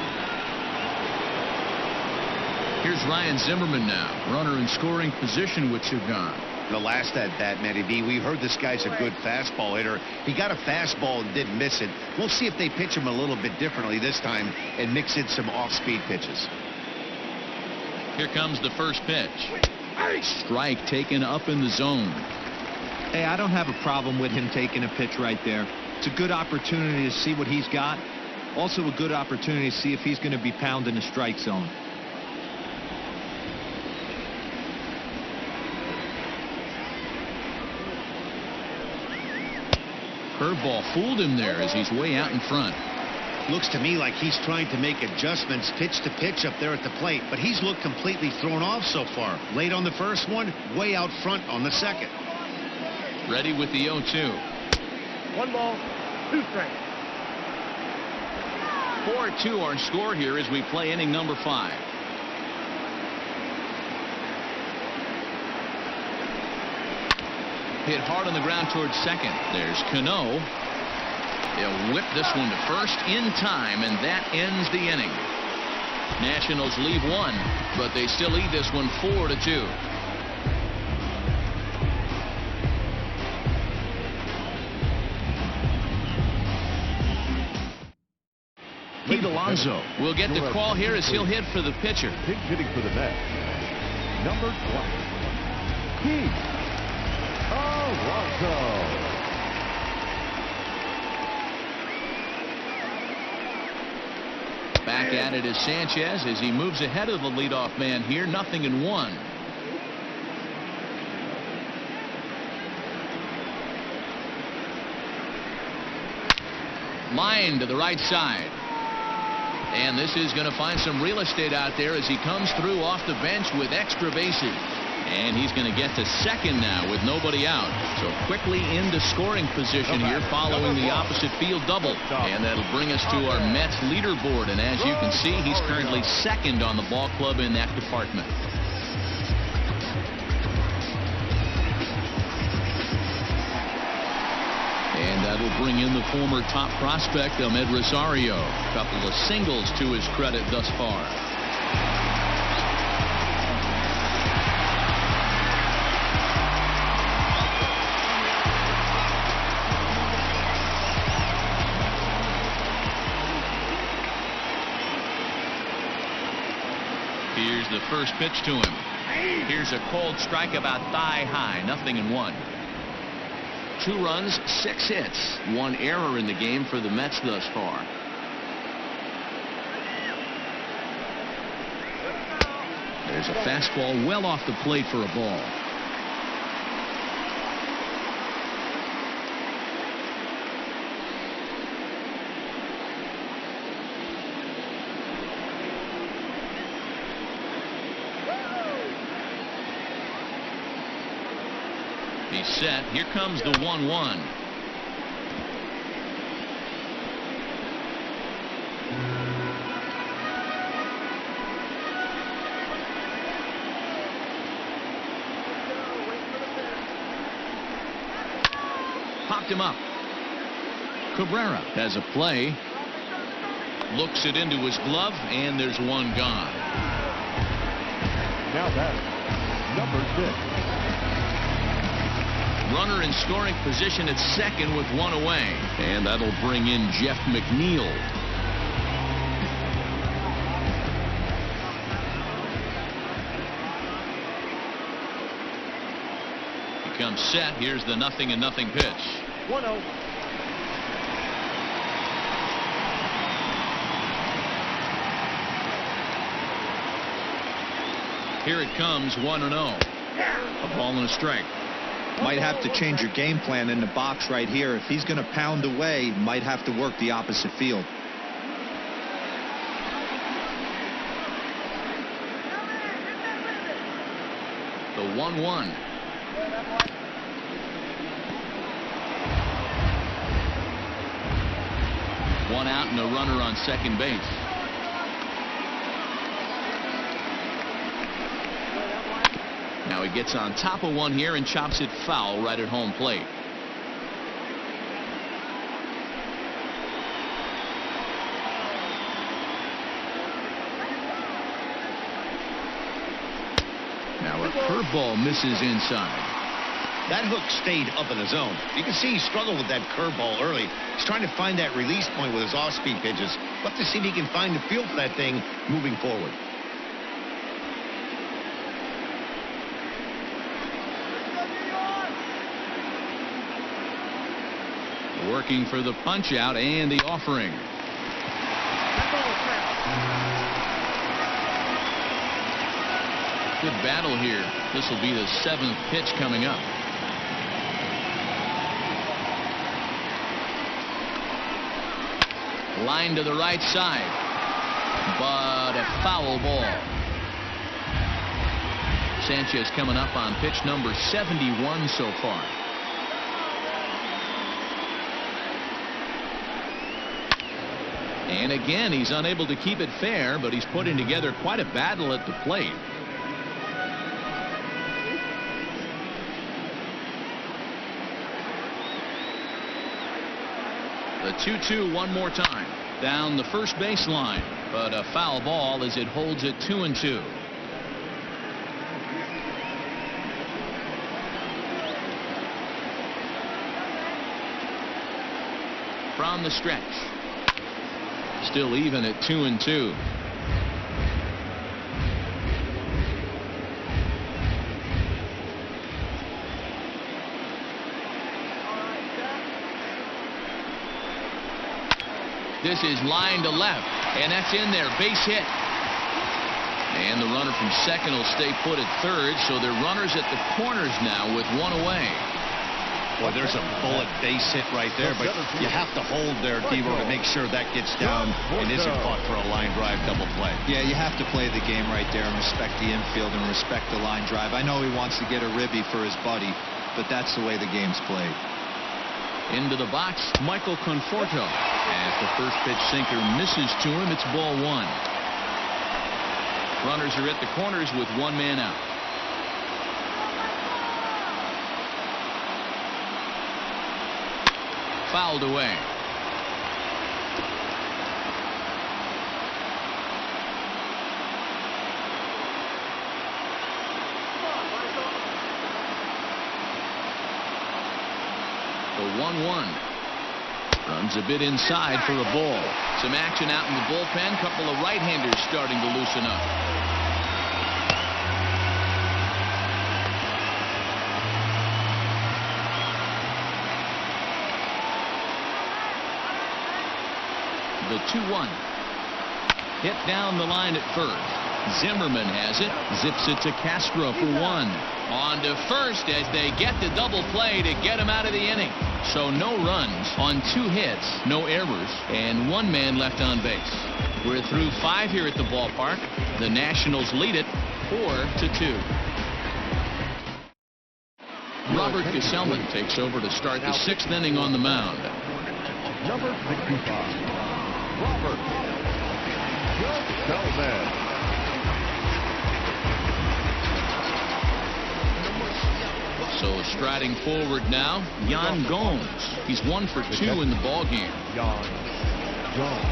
Here's Ryan Zimmerman now. Runner in scoring position with UConn. The last at bat, Matty B, we heard this guy's a good fastball hitter. He got a fastball and didn't miss it. We'll see if they pitch him a little bit differently this time and mix in some off-speed pitches. Here comes the first pitch. Strike taken up in the zone. Hey, I don't have a problem with him taking a pitch right there. It's a good opportunity to see what he's got. Also a good opportunity to see if he's going to be pounding the strike zone. Curveball fooled him there as he's way out in front. Looks to me like he's trying to make adjustments pitch to pitch up there at the plate, but he's looked completely thrown off so far. Late on the first one, way out front on the second. Ready with the 0-2. 1 ball, 2 strikes. 4-2 our score here as we play inning number 5. Hit hard on the ground towards second. There's Cano. They'll whip this one to first in time, and that ends the inning. Nationals leave 1, but they still lead this one 4-2. Pete Alonso will get the call here as he'll hit for the pitcher. Pinch hitting for the Mets, number 20, Pete Alonso. Back at it is Sanchez as he moves ahead of the leadoff man here. 0-1. Line to the right side. And this is going to find some real estate out there as he comes through off the bench with extra bases. And he's going to get to second now with nobody out. So quickly into scoring position here following the opposite field double. And that'll bring us to our Mets leaderboard. And as you can see, he's currently second on the ball club in that department. And that'll bring in the former top prospect, Ahmed Rosario. A couple of singles to his credit thus far. Here's the first pitch to him. Here's a cold strike about thigh high. 0-1. 2 runs, 6 hits, 1 error in the game for the Mets thus far. There's a fastball well off the plate for a ball. He's set. Here comes the 1-1. Popped him up. Cabrera has a play. Looks it into his glove, and there's one gone. Now that's number 6. Runner in scoring position at second with 1 away. And that'll bring in Jeff McNeil. He comes set. Here's the 0-0 pitch. 1-0. Here it comes, 1-0. A ball and a strike. Might have to change your game plan in the box right here. If he's going to pound away, might have to work the opposite field. The 1-1. One out and a runner on second base. Now he gets on top of one here and chops it foul right at home plate. Now a curveball misses inside. That hook stayed up in the zone. You can see he struggled with that curveball early. He's trying to find that release point with his off-speed pitches. We'll have to see if he can find the feel for that thing moving forward. Working for the punch out and the offering. Good battle here. This will be the 7th pitch coming up. Line to the right side, but a foul ball. Sanchez coming up on pitch number 71 so far. And again, he's unable to keep it fair, but he's putting together quite a battle at the plate. The 2-2 one more time. Down the first baseline, but a foul ball as it holds it 2-2. From the stretch. Still even at 2-2. This is line to left, and that's in there. Base hit. And the runner from second will stay put at third, so they're runners at the corners now with 1 away. Boy, there's a bullet base hit right there, but you have to hold there, Devo, to make sure that gets down and isn't caught for a line drive double play. Yeah, you have to play the game right there and respect the infield and respect the line drive. I know he wants to get a ribby for his buddy, but that's the way the game's played. Into the box, Michael Conforto. As the first pitch sinker misses to him, it's ball one. Runners are at the corners with one man out. Fouled away. The 1-1. Runs a bit inside for a ball. Some action out in the bullpen. Couple of right-handers starting to loosen up. The 2-1. Hit down the line at first. Zimmerman has it. Zips it to Castro for one. On to first as they get the double play to get him out of the inning. So no runs on 2 hits, no errors, and 1 man left on base. We're through 5 here at the ballpark. The Nationals lead it 4-2. Robert Gesellman takes over to start the 6th inning on the mound. Number 65. Robert Gesellman. So striding forward now, Yan Gomes. He's 1 for 2 in the ball game. Yan Gomes.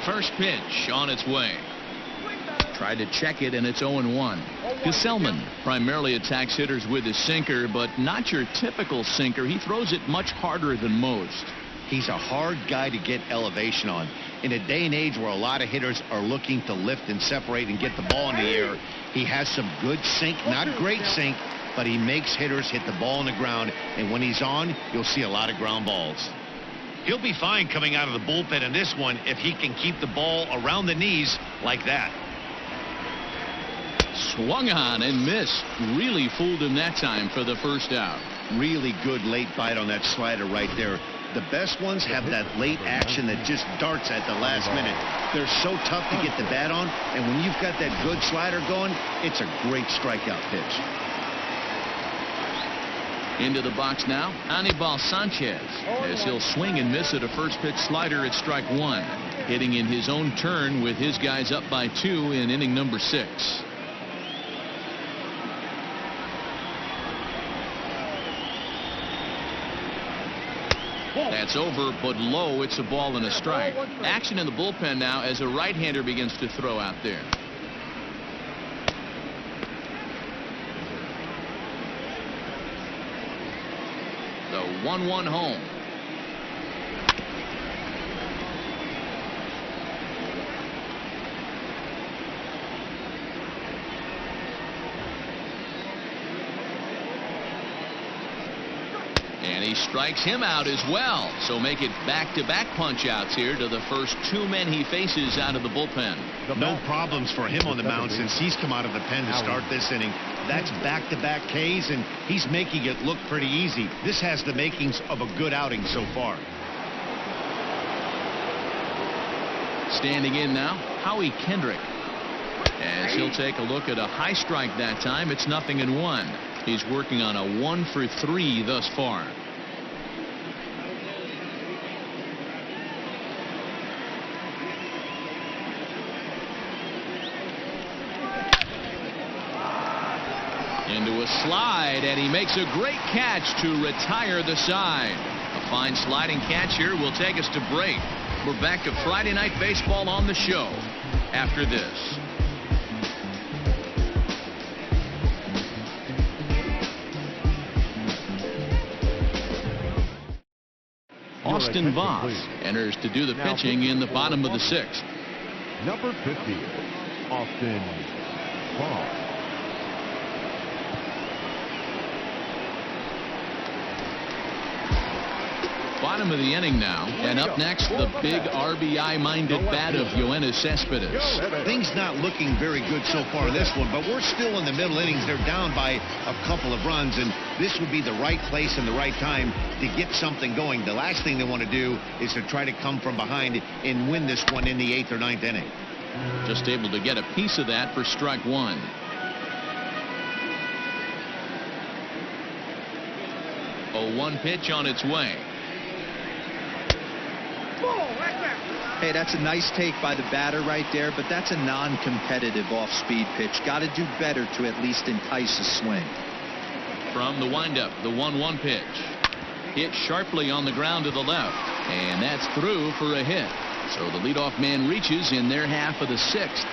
First pitch on its way. Tried to check it, and it's 0-1. Gesellman primarily attacks hitters with his sinker, but not your typical sinker. He throws it much harder than most. He's a hard guy to get elevation on. In a day and age where a lot of hitters are looking to lift and separate and get the ball in the air, he has some good sink, not great sink, but he makes hitters hit the ball on the ground, and when he's on, you'll see a lot of ground balls. He'll be fine coming out of the bullpen in this one if he can keep the ball around the knees like that. Swung on and missed. Really fooled him that time for the first out. Really good late bite on that slider right there. The best ones have that late action that just darts at the last minute. They're so tough to get the bat on, and when you've got that good slider going, it's a great strikeout pitch. Into the box now, Anibal Sanchez, as he'll swing and miss at a first pitch slider at strike 1. Hitting in his own turn with his guys up by 2 in inning number 6. That's over, but low. It's a ball and a strike. Action in the bullpen now as a right-hander begins to throw out there. The 1-1 home. And he strikes him out as well. So make it back-to-back punch-outs here to the first 2 men he faces out of the bullpen. No problems for him on the mound since he's come out of the pen to start this inning. That's back-to-back Ks, and he's making it look pretty easy. This has the makings of a good outing so far. Standing in now, Howie Kendrick. As he'll take a look at a high strike that time, it's 0-1. He's working on a 1 for 3 thus far. Into a slide, and he makes a great catch to retire the side. A fine sliding catch here will take us to break. We're back to Friday Night Baseball on the show after this. Austin Voth enters to do the pitching in the bottom of the 6th. Number 50, Austin Voth. Bottom of the inning now, and up next, the big RBI-minded bat of Yoenis Cespedes. Things not looking very good so far in this one, but we're still in the middle innings. They're down by a couple of runs, and this would be the right place and the right time to get something going. The last thing they want to do is to try to come from behind and win this one in the 8th or 9th inning. Just able to get a piece of that for strike one. A 1 pitch on its way. Hey, that's a nice take by the batter right there, but that's a non-competitive off-speed pitch. Got to do better to at least entice a swing. From the windup, the 1-1 pitch. Hit sharply on the ground to the left, and that's through for a hit. So the leadoff man reaches in their half of the 6th.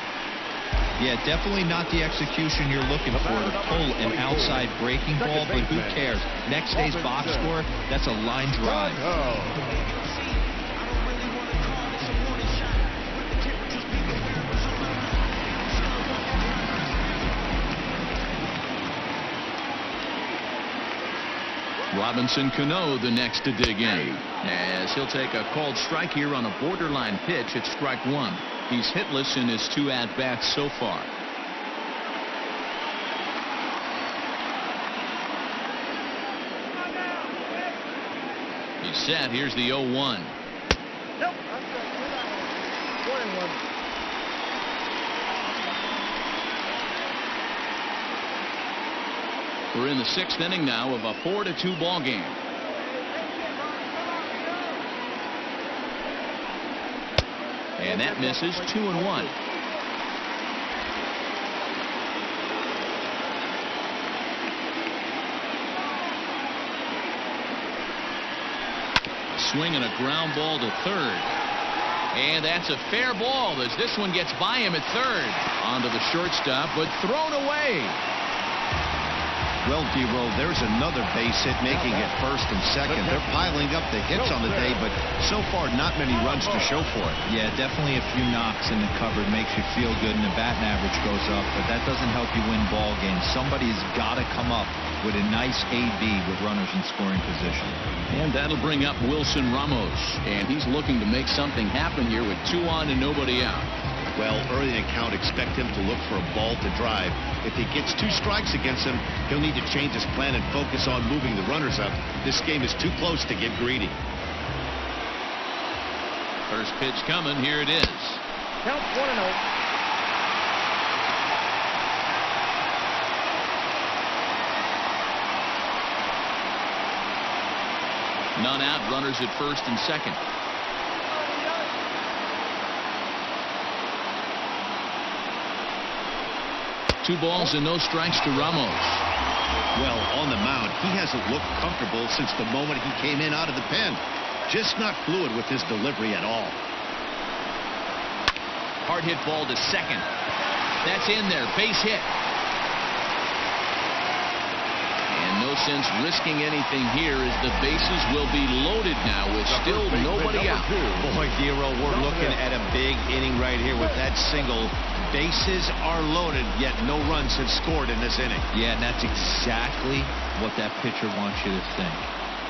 Yeah, definitely not the execution you're looking for to pull an outside breaking ball, but who cares? Next day's box score, that's a line drive. Robinson Cano the next to dig in, as he'll take a called strike here on a borderline pitch at strike one. He's hitless in his 2 at-bats so far. He's set. Here's the 0-1. We're in the 6th inning now of a 4-2 ball game. And that misses. 2-1. A swing and a ground ball to third. And that's a fair ball as this one gets by him at third. Onto the shortstop, but thrown away. Well, D-Roll, there's another base hit making it first and second. They're piling up the hits on the day, but so far not many runs to show for it. Yeah, definitely a few knocks in the cupboard makes you feel good, and the batting average goes up, but that doesn't help you win ball games. Somebody's got to come up with a nice AB with runners in scoring position. And that'll bring up Wilson Ramos, and he's looking to make something happen here with 2 on and nobody out. Well, early in the count, expect him to look for a ball to drive. If he gets 2 strikes against him, he'll need to change his plan and focus on moving the runners up. This game is too close to get greedy. First pitch coming. Here it is. Count 1-0. None out. Runners at first and second. Two balls and no strikes to Ramos. Well, on the mound, he hasn't looked comfortable since the moment he came in out of the pen. Just not fluid with his delivery at all. Hard hit ball to second. That's in there. Base hit. And no sense risking anything here as the bases will be loaded now with still nobody out. Boy, Dero, we're looking at a big inning right here with that single. Bases are loaded, yet no runs have scored in this inning. Yeah, and that's exactly what that pitcher wants you to think.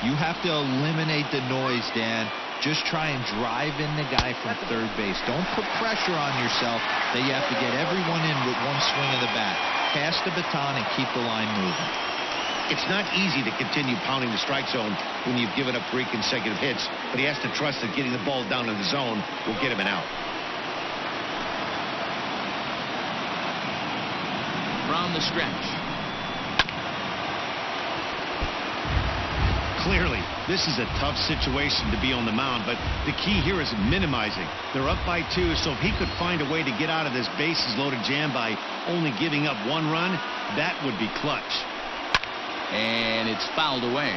You have to eliminate the noise, Dan. Just try and drive in the guy from third base. Don't put pressure on yourself that you have to get everyone in with one swing of the bat. Pass the baton and keep the line moving. It's not easy to continue pounding the strike zone when you've given up 3 consecutive hits, but he has to trust that getting the ball down in the zone will get him an out. From the stretch. Clearly, this is a tough situation to be on the mound, but the key here is minimizing. They're up by 2, so if he could find a way to get out of this bases-loaded jam by only giving up 1 run, that would be clutch. And it's fouled away.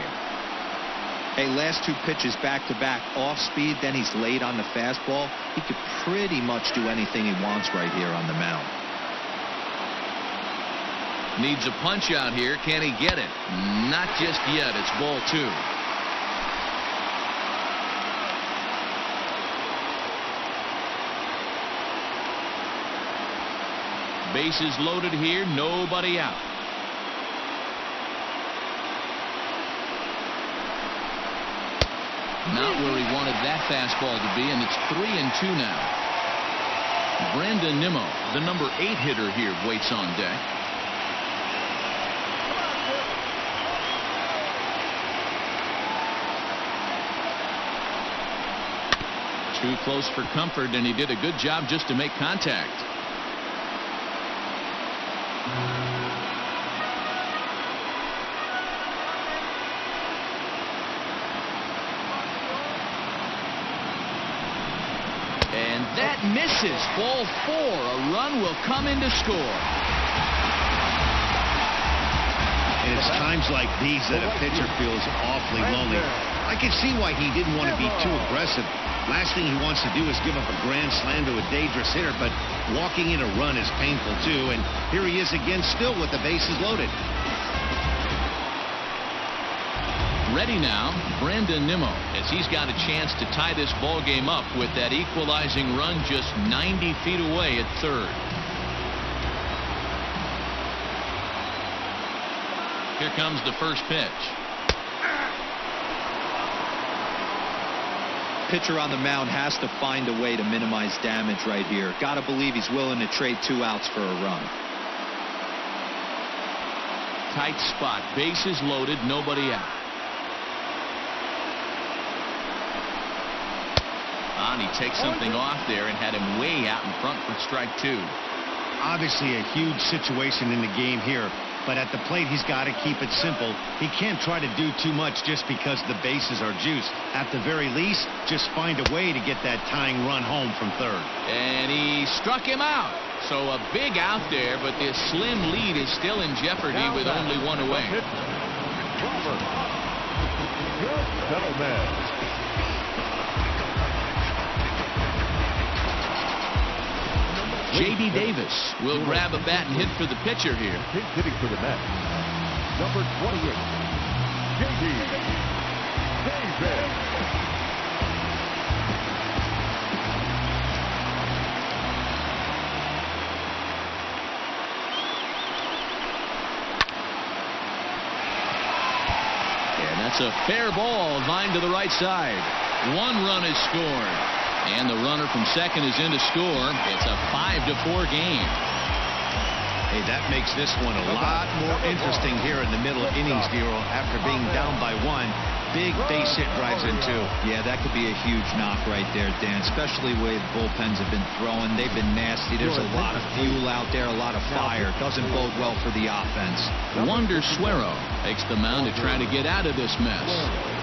Hey, last 2 pitches back-to-back, off speed, then he's late on the fastball. He could pretty much do anything he wants right here on the mound. Needs a punch out here. Can he get it? Not just yet. It's ball 2. Bases loaded here. Nobody out. Not where he wanted that fastball to be, and it's 3-2 now. Brandon Nimmo, the number 8 hitter here, waits on deck. Too close for comfort, and he did a good job just to make contact. And that misses. Ball 4. A run will come in to score. And it's times like these that a pitcher feels awfully lonely. I can see why he didn't want to be too aggressive. Last thing he wants to do is give up a grand slam to a dangerous hitter, but walking in a run is painful too. And here he is again, still with the bases loaded. Ready now, Brandon Nimmo, as he's got a chance to tie this ball game up with that equalizing run just 90 feet away at third. Here comes the first pitch. Pitcher on the mound has to find a way to minimize damage right here. Got to believe he's willing to trade 2 outs for a run. Tight spot, bases loaded, nobody out. And he takes something off there and had him way out in front for strike 2. Obviously a huge situation in the game here, but at the plate he's got to keep it simple. He can't try to do too much just because the bases are juiced. At the very least, just find a way to get that tying run home from third. And he struck him out. So a big out there, but this slim lead is still in jeopardy with only 1 away. J.D. Davis will grab a bat and hit for the pitcher here. He's hitting for the Mets. Number 28, J.D. Davis. And that's a fair ball, lined to the right side. 1 run is scored. And the runner from second is in to score. It's a 5-4 game. Hey, that makes this one a lot more interesting here in the middle of innings, Giro. After being down by 1, big base hit drives in 2. Yeah, that could be a huge knock right there, Dan, especially the way the bullpens have been throwing. They've been nasty. There's a lot of fuel out there, a lot of fire. Doesn't bode well for the offense. Wander Suero takes the mound to try to get out of this mess.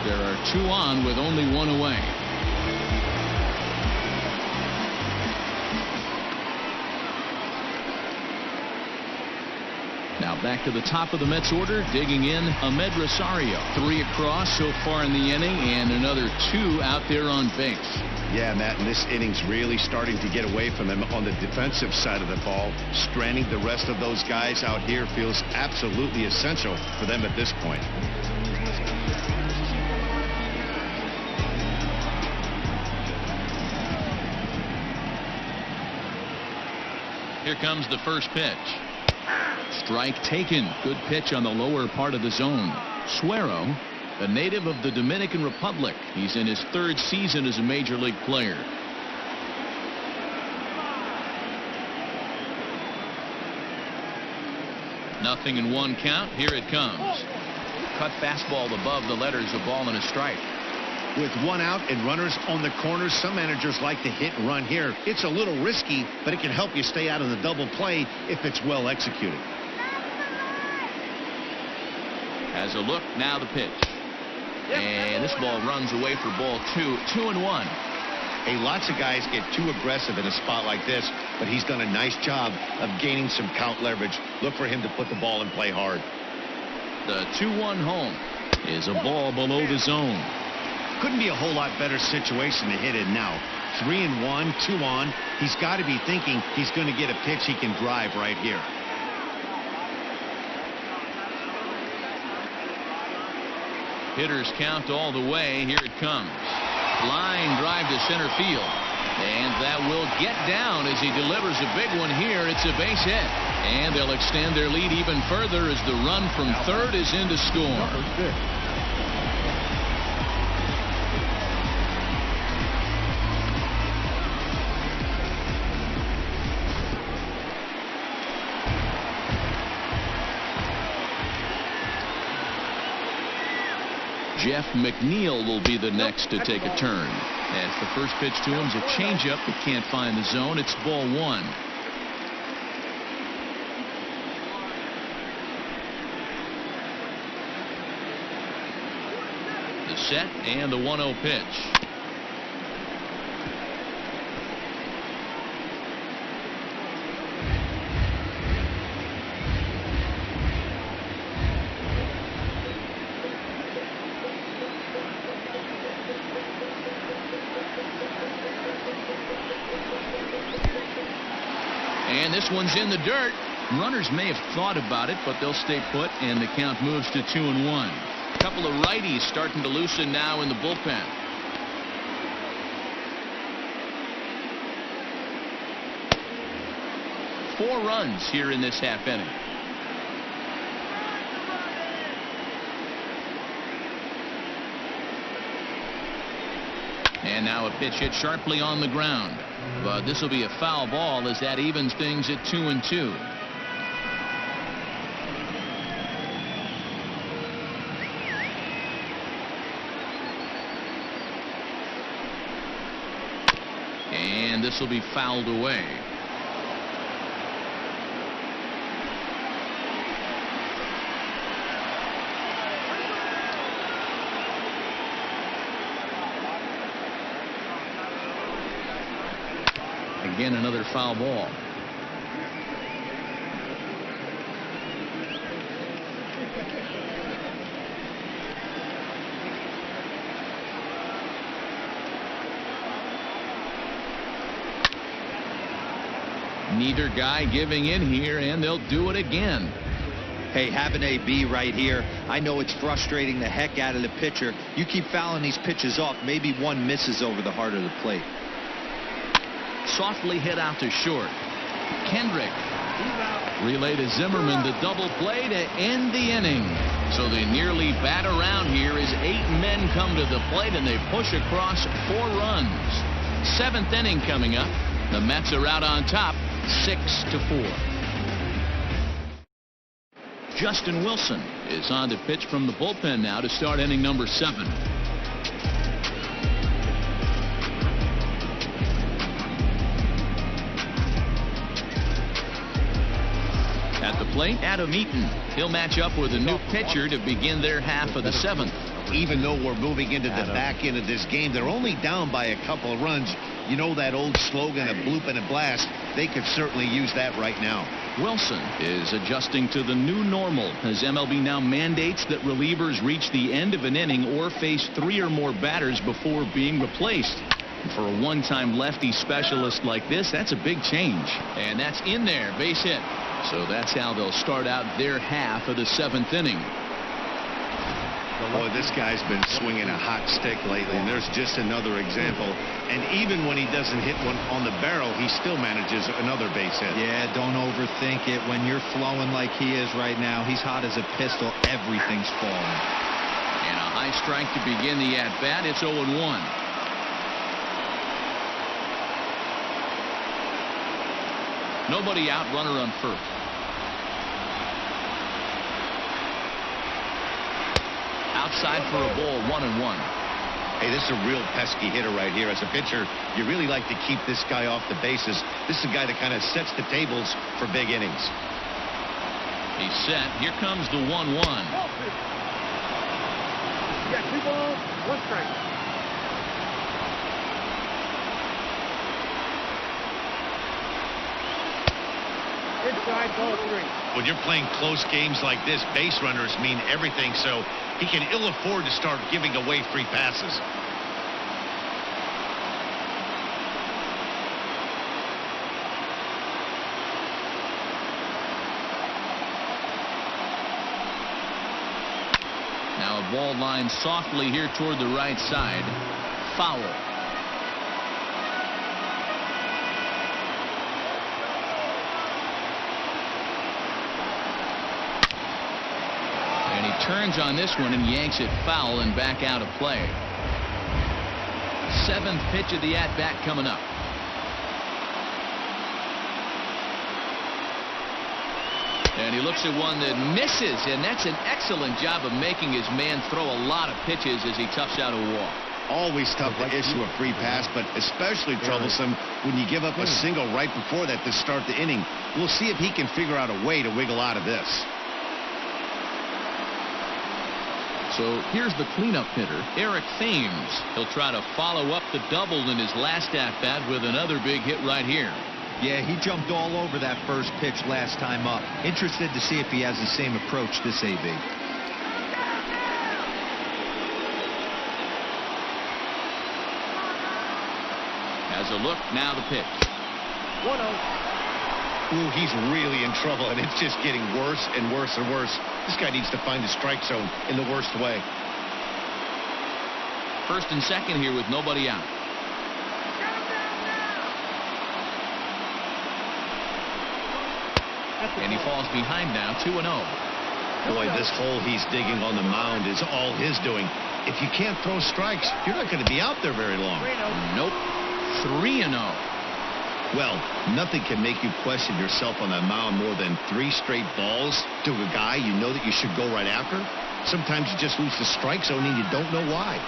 There are 2 on with only 1 away. Now back to the top of the Mets order, digging in Ahmed Rosario. 3 across so far in the inning, and another 2 out there on base. Yeah, Matt, and this inning's really starting to get away from them on the defensive side of the ball. Stranding the rest of those guys out here feels absolutely essential for them at this point. Here comes the first pitch. Strike taken. Good pitch on the lower part of the zone. Suero, a native of the Dominican Republic. He's in his 3rd season as a major league player. Nothing in 1 count. Here it comes. Cut fastball above the letters, a ball and a strike. With 1 out and runners on the corners, some managers like to hit and run here. It's a little risky, but it can help you stay out of the double play if it's well executed. Has a look, now the pitch. And this ball runs away for ball 2. 2-1. Hey, lots of guys get too aggressive in a spot like this, but he's done a nice job of gaining some count leverage. Look for him to put the ball in play hard. The 2-1 home is a ball below the zone. Couldn't be a whole lot better situation to hit in now. 3-1, 2 on. He's got to be thinking he's going to get a pitch he can drive right here. Hitters count all the way. Here it comes. Line drive to center field. And that will get down as he delivers a big one here. It's a base hit. And they'll extend their lead even further as the run from third is in to score. Jeff McNeil will be the next to take a turn. As the first pitch to him is a changeup that can't find the zone. It's ball 1. The set and the 1-0 pitch. And this one's in the dirt. Runners may have thought about it, but they'll stay put, and the count moves to 2-1. A couple of righties starting to loosen now in the bullpen. Four runs here in this half inning. And now a pitch hit sharply on the ground. But this will be a foul ball as that evens things at 2-2. And this will be fouled away. Again, another foul ball. Neither guy giving in here, and they'll do it again. Hey, have an AB right here. I know it's frustrating the heck out of the pitcher. You keep fouling these pitches off, maybe one misses over the heart of the plate. Softly hit out to short. Kendrick. Relay to Zimmerman, the double play to end the inning. So they nearly bat around here as 8 men come to the plate, and they push across 4 runs. 7th inning coming up. The Mets are out on top, 6-4. Justin Wilson is on to pitch from the bullpen now to start inning number 7. At the plate, Adam Eaton. He'll match up with a new pitcher to begin their half of the 7th. Even though we're moving into the back end of this game, they're only down by a couple of runs. You know that old slogan, a bloop and a blast. They could certainly use that right now. Wilson is adjusting to the new normal as MLB now mandates that relievers reach the end of an inning or face 3 or more batters before being replaced. For a one-time lefty specialist like this, that's a big change. And that's in there, base hit. So that's how they'll start out their half of the 7th inning. Boy, this guy's been swinging a hot stick lately, and there's just another example. And even when he doesn't hit one on the barrel, he still manages another base hit. Yeah, don't overthink it. When you're flowing like he is right now, he's hot as a pistol. Everything's falling. And a high strike to begin the at-bat. It's 0-1. Nobody out, runner on first. Outside for a ball, 1-1. Hey, this is a real pesky hitter right here. As a pitcher, you really like to keep this guy off the bases. This is a guy that kind of sets the tables for big innings. He's set. Here comes the 1-1. You got 2 balls, 1 strike. Inside, ball 3. When you're playing close games like this, base runners mean everything, so he can ill afford to start giving away free passes. Now a ball line softly here toward the right side. Foul. Turns on this one and yanks it foul and back out of play. 7th pitch of the at-bat coming up. And he looks at one that misses, and that's an excellent job of making his man throw a lot of pitches as he toughs out a walk. Always tough to issue a free pass, but especially troublesome when you give up a single right before that to start the inning. We'll see if he can figure out a way to wiggle out of this. So here's the cleanup hitter, Eric Thames. He'll try to follow up the double in his last at-bat with another big hit right here. Yeah, he jumped all over that first pitch last time up. Interested to see if he has the same approach this AB. As a look, now the pitch. 1-0. Ooh, he's really in trouble, and it's just getting worse and worse and worse. This guy needs to find the strike zone in the worst way. First and second here with nobody out. And he falls behind now, 2-0. Boy, this hole he's digging on the mound is all his doing. If you can't throw strikes, you're not going to be out there very long. Nope. 3-0. Well, nothing can make you question yourself on that mound more than 3 straight balls to a guy you know that you should go right after. Sometimes you just lose the strike zone and you don't know why.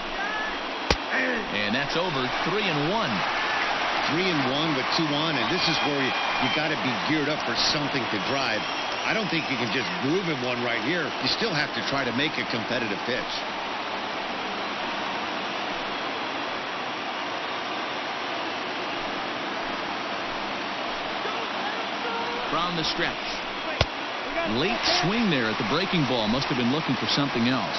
And that's over. 3-1. 3-1 with 2 on, and this is where you got to be geared up for something to drive. I don't think you can just groove him one right here. You still have to try to make a competitive pitch. From the stretch. Late swing there at the breaking ball. Must have been looking for something else.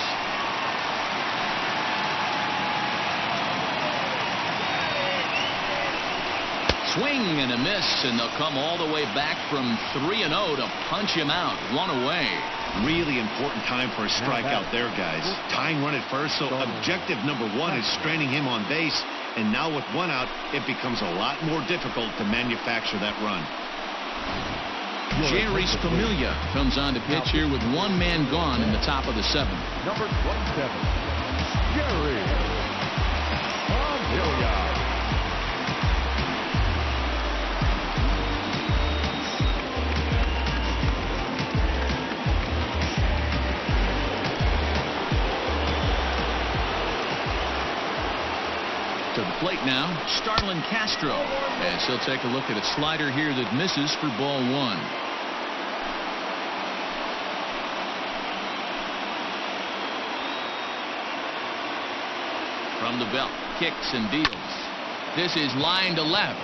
Swing and a miss, and they'll come all the way back from 3-0 to punch him out. 1 away. Really important time for a strikeout there, guys. Tying run at first, so objective number 1 is straining him on base. And now with 1 out, it becomes a lot more difficult to manufacture that run. Jerry Spamiglia comes on to pitch here with 1 man gone in the top of the 7th. Number 27, Jerry Spamiglia. To the plate now, Starlin Castro, as he'll take a look at a slider here that misses for ball 1. From the belt, kicks and deals. This is line to left.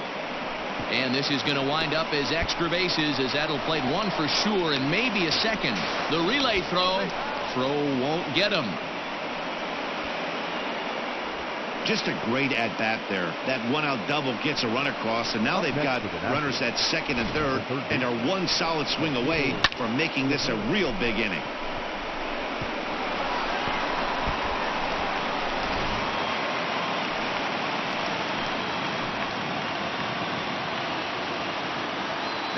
And this is going to wind up as extra bases, as that'll play 1 for sure and maybe a second. The relay throw won't get him. Just a great at-bat there. That 1-out double gets a run across, and now they've got runners at second and third and are 1 solid swing away from making this a real big inning.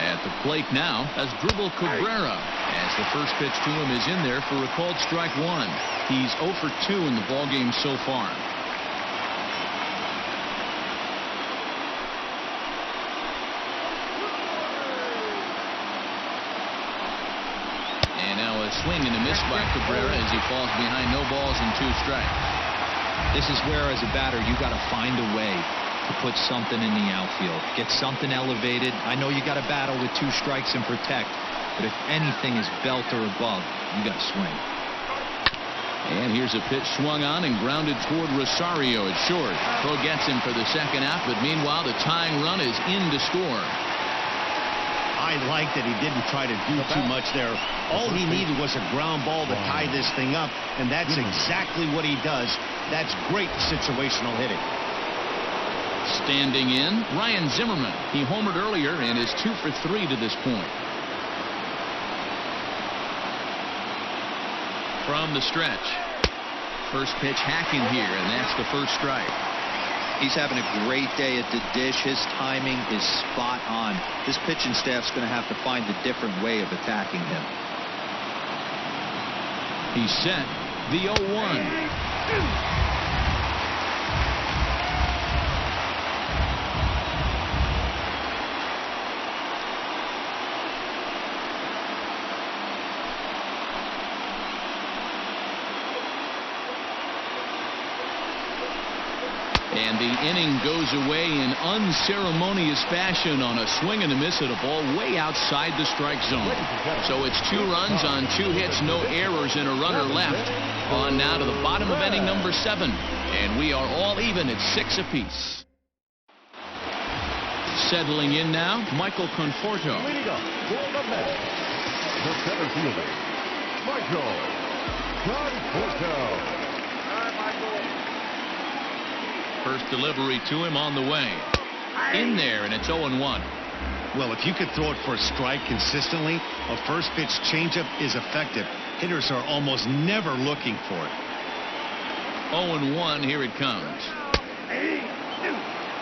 At the plate now, Asdrubal Cabrera, as the first pitch to him is in there for a called strike 1. He's 0 for 2 in the ballgame so far. Swing and a miss by Cabrera as he falls behind, no balls and 2 strikes. This is where, as a batter, you got to find a way to put something in the outfield. Get something elevated. I know you got to battle with 2 strikes and protect, but if anything is belt or above, you got to swing. And here's a pitch swung on and grounded toward Rosario at short. Throw gets him for the second out, but meanwhile the tying run is in to score. I like that he didn't try to do too much there. All he needed was a ground ball to tie this thing up, and that's exactly what he does. That's great situational hitting. Standing in, Ryan Zimmerman. He homered earlier and is 2 for 3 to this point. From the stretch. First pitch hacking here, and that's the first strike. He's having a great day at the dish. His timing is spot on. This pitching staff's going to have to find a different way of attacking him. He's set. The 0-1. And the inning goes away in unceremonious fashion on a swing and a miss at a ball way outside the strike zone. So it's 2 runs on 2 hits, no errors, and a runner left. On now to the bottom of inning number 7. And we are all even at 6 apiece. Settling in now, Michael Conforto. Leading up for the Mets, the center fielder, Michael Conforto. First delivery to him on the way. In there, and it's 0-1. Well, if you could throw it for a strike consistently, a first pitch changeup is effective. Hitters are almost never looking for it. 0-1, here it comes.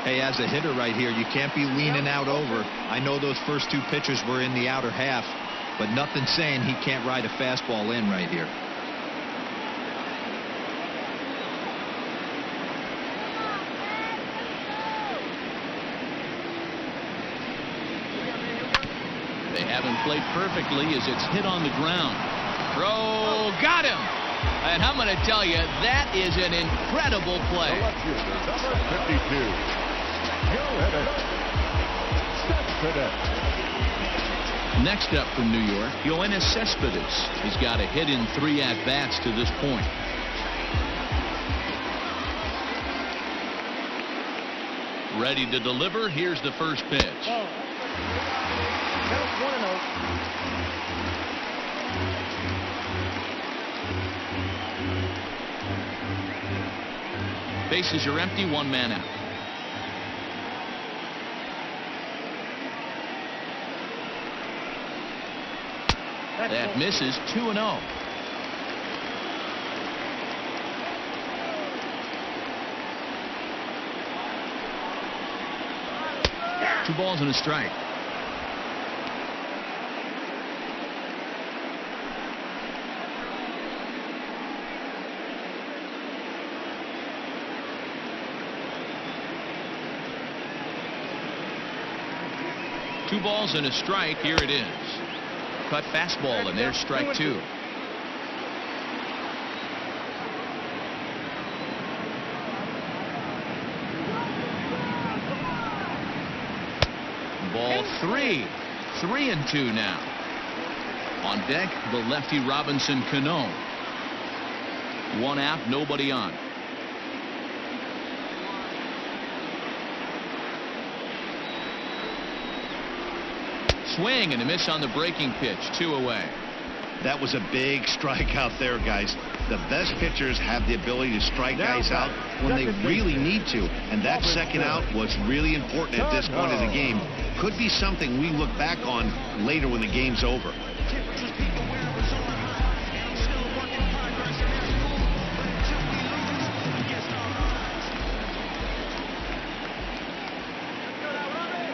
Hey, as a hitter right here, you can't be leaning out over. I know those first 2 pitches were in the outer half, but nothing saying he can't ride a fastball in right here. They haven't played perfectly as it's hit on the ground. Throw, got him. And I'm going to tell you, that is an incredible play. Number 52. Next up from New York, Yoenis Cespedes. He's got a hit in 3 at-bats to this point. Ready to deliver. Here's the first pitch. Bases are empty, 1 man out. That misses, 2-0. Two balls and a strike. Two balls and a strike. Here it is. Cut fastball, and there's strike 2. Ball 3. 3-2 now. On deck, the lefty Robinson Cano. 1 out, nobody on. Swing and a miss on the breaking pitch. 2 away. That was a big strikeout there, guys. The best pitchers have the ability to strike guys out when they really need to. And that second out was really important at this point of the game. Could be something we look back on later when the game's over.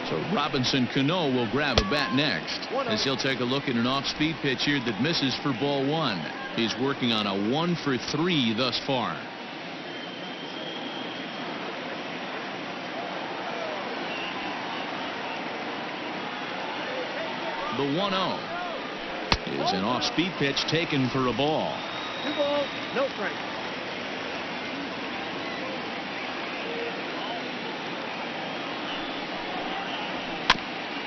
So Robinson Cano will grab a bat next, as he'll take a look at an off-speed pitch here that misses for ball 1. He's working on a 1 for 3 thus far. The 1-0 is an off-speed pitch taken for a ball. 2 balls, no strike.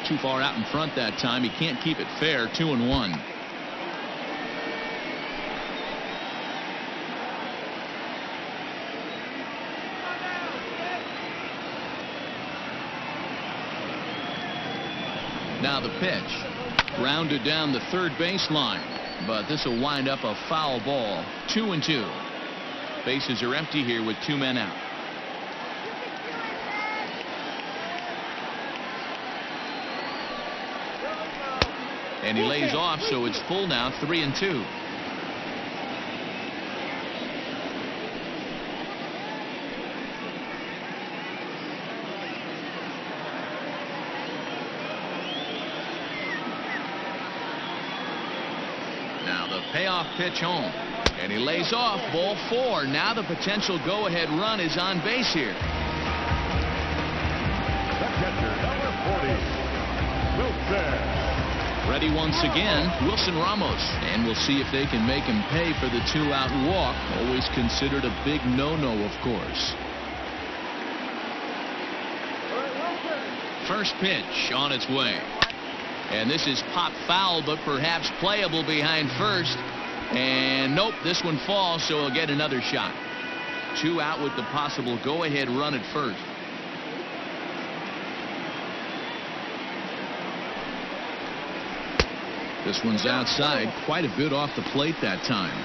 Too far out in front that time. He can't keep it fair. 2-1. Now the pitch. Grounded down the third baseline. But this will wind up a foul ball. 2-2. Bases are empty here with 2 men out. And he lays off, so it's full now, 3-2. Now the payoff pitch home. And he lays off, ball 4. Now the potential go-ahead run is on base here. The catcher, number 40, Wilson. Ready once again, Wilson Ramos. And we'll see if they can make him pay for the 2-out walk. Always considered a big no-no, of course. First pitch on its way. And this is pop foul, but perhaps playable behind first. And nope, this one falls, so he'll get another shot. 2 out with the possible go-ahead run at first. This one's outside, quite a bit off the plate that time.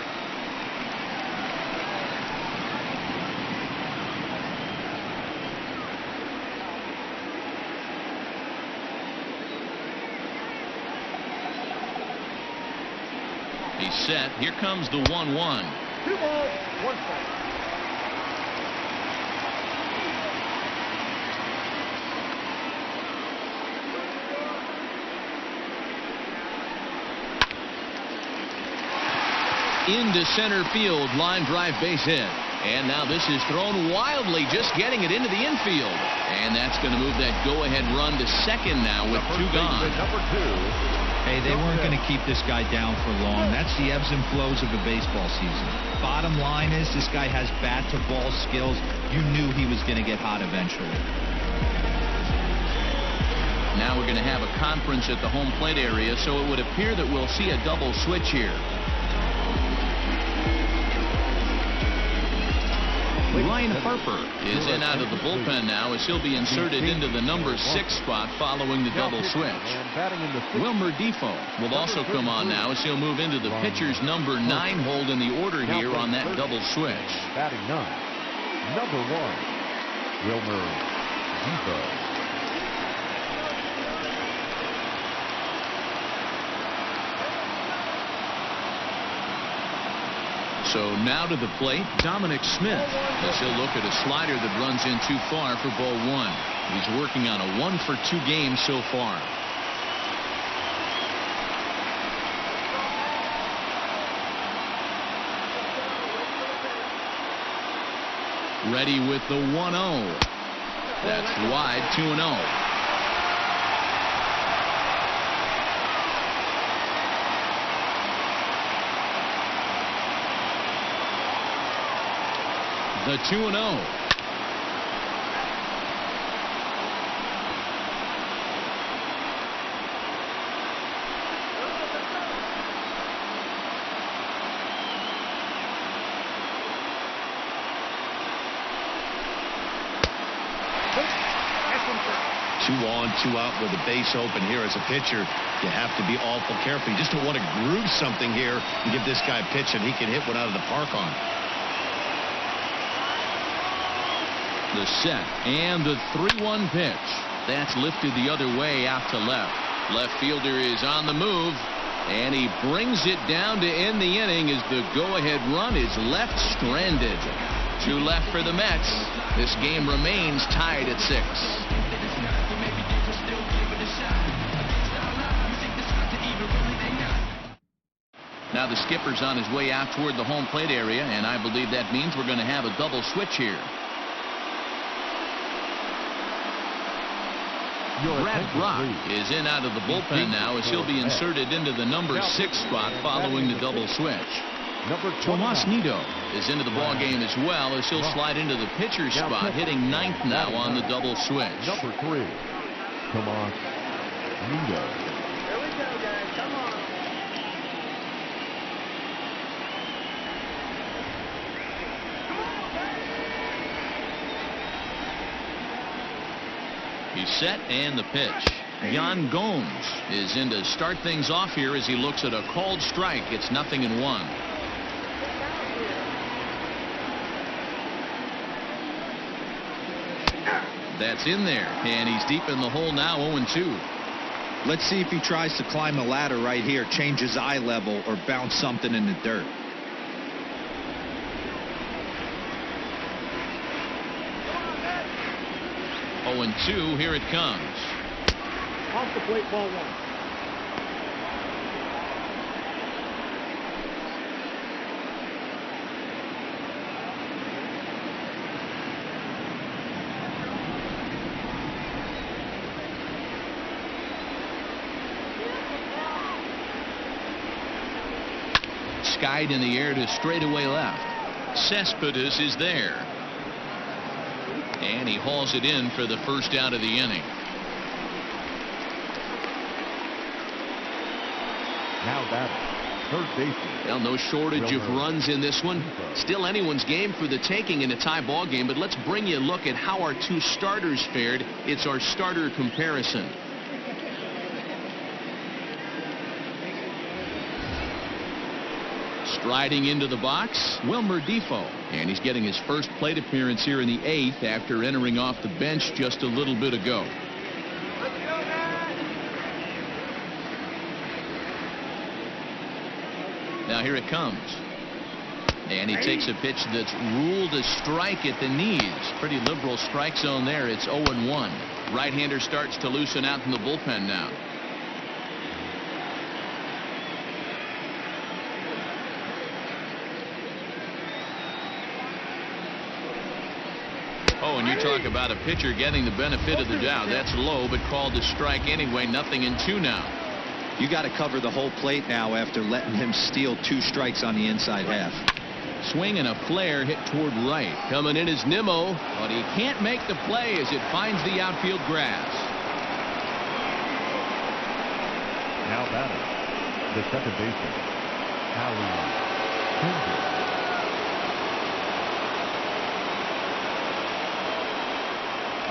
He's set. Here comes the 1-1. 2 balls, 1 strike. Into center field, line drive, base hit. And now this is thrown wildly, just getting it into the infield. And that's going to move that go-ahead run to second now with 2 gone. Number 2. Hey, they weren't going to keep this guy down for long. That's the ebbs and flows of a baseball season. Bottom line is this guy has bat-to-ball skills. You knew he was going to get hot eventually. Now we're going to have a conference at the home plate area, so it would appear that we'll see a double switch here. Ryan Harper is in out of the bullpen now as he'll be inserted into the number 6 spot following the double switch. Wilmer Defoe will also come on now as he'll move into the pitcher's number 9 hold in the order here on that double switch. Batting 9, number 1, Wilmer Defoe. So now to the plate, Dominic Smith, as he'll look at a slider that runs in too far for ball 1. He's working on a 1-for-2 game so far. Ready with the 1-0. That's wide, 2-0. The 2-0. Two on, 2 out with a base open here as a pitcher. You have to be awful careful. You just don't want to groove something here and give this guy a pitch and he can hit one out of the park on. The set and the 3-1 pitch. That's lifted the other way out to left. Left fielder is on the move, and he brings it down to end the inning as the go-ahead run is left stranded. 2 left for the Mets. This game remains tied at 6. Now the skipper's on his way out toward the home plate area, and I believe that means we're going to have a double switch here. Brad Brock is in out of the bullpen now as he'll be inserted into the number 6 spot following the double switch. Tomas Nido is into the ball game as well as he'll slide into the pitcher's spot, hitting 9th now on the double switch. Number 3, Tomas Nido. Here we go, guys. Come on. He's set and the pitch. Yan Gomes is in to start things off here as he looks at a called strike. It's 0-1. That's in there, and he's deep in the hole now, 0-2. Let's see if he tries to climb the ladder right here, change his eye level, or bounce something in the dirt. And 2, here it comes. Off the plate, ball 1. Skied in the air to straightaway left. Cespedes is there. And he hauls it in for the first out of the inning. Now batting, third baseman. Well, no shortage of runs in this one. Still anyone's game for the taking in a tie ball game, but let's bring you a look at how our two starters fared. It's our starter comparison. Striding into the box, Wilmer Defoe. And he's getting his first plate appearance here in the 8th after entering off the bench just a little bit ago. Now here it comes. And he takes a pitch that's ruled a strike at the knees. Pretty liberal strike zone there. It's 0-1. Right-hander starts to loosen out in the bullpen now. Oh, and you talk about a pitcher getting the benefit of the doubt. That's low, but called a strike anyway. 0-2 now. You got to cover the whole plate now after letting him steal 2 strikes on the inside half. Swing and a flare hit toward right. Coming in is Nimmo, but he can't make the play as it finds the outfield grass. Now batting, the second baseman, Kendrick.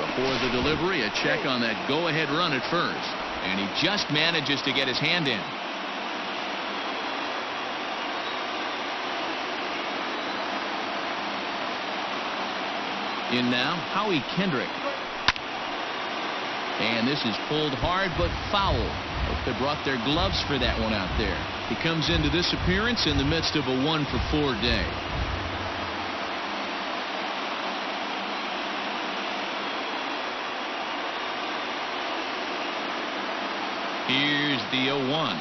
Before the delivery, a check on that go-ahead run at first. And he just manages to get his hand in. In now, Howie Kendrick. And this is pulled hard but foul. Hope they brought their gloves for that one out there. He comes into this appearance in the midst of a 1-for-4 day. Here's the 0-1.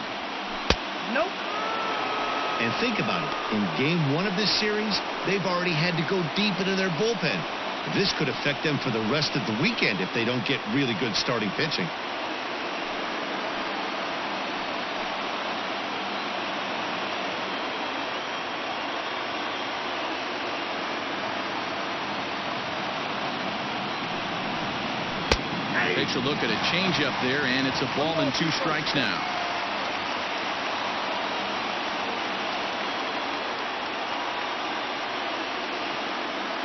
Nope. And think about it. In game 1 of this series, they've already had to go deep into their bullpen. This could affect them for the rest of the weekend if they don't get really good starting pitching. Takes a look at a changeup there, and it's a ball and 2 strikes now.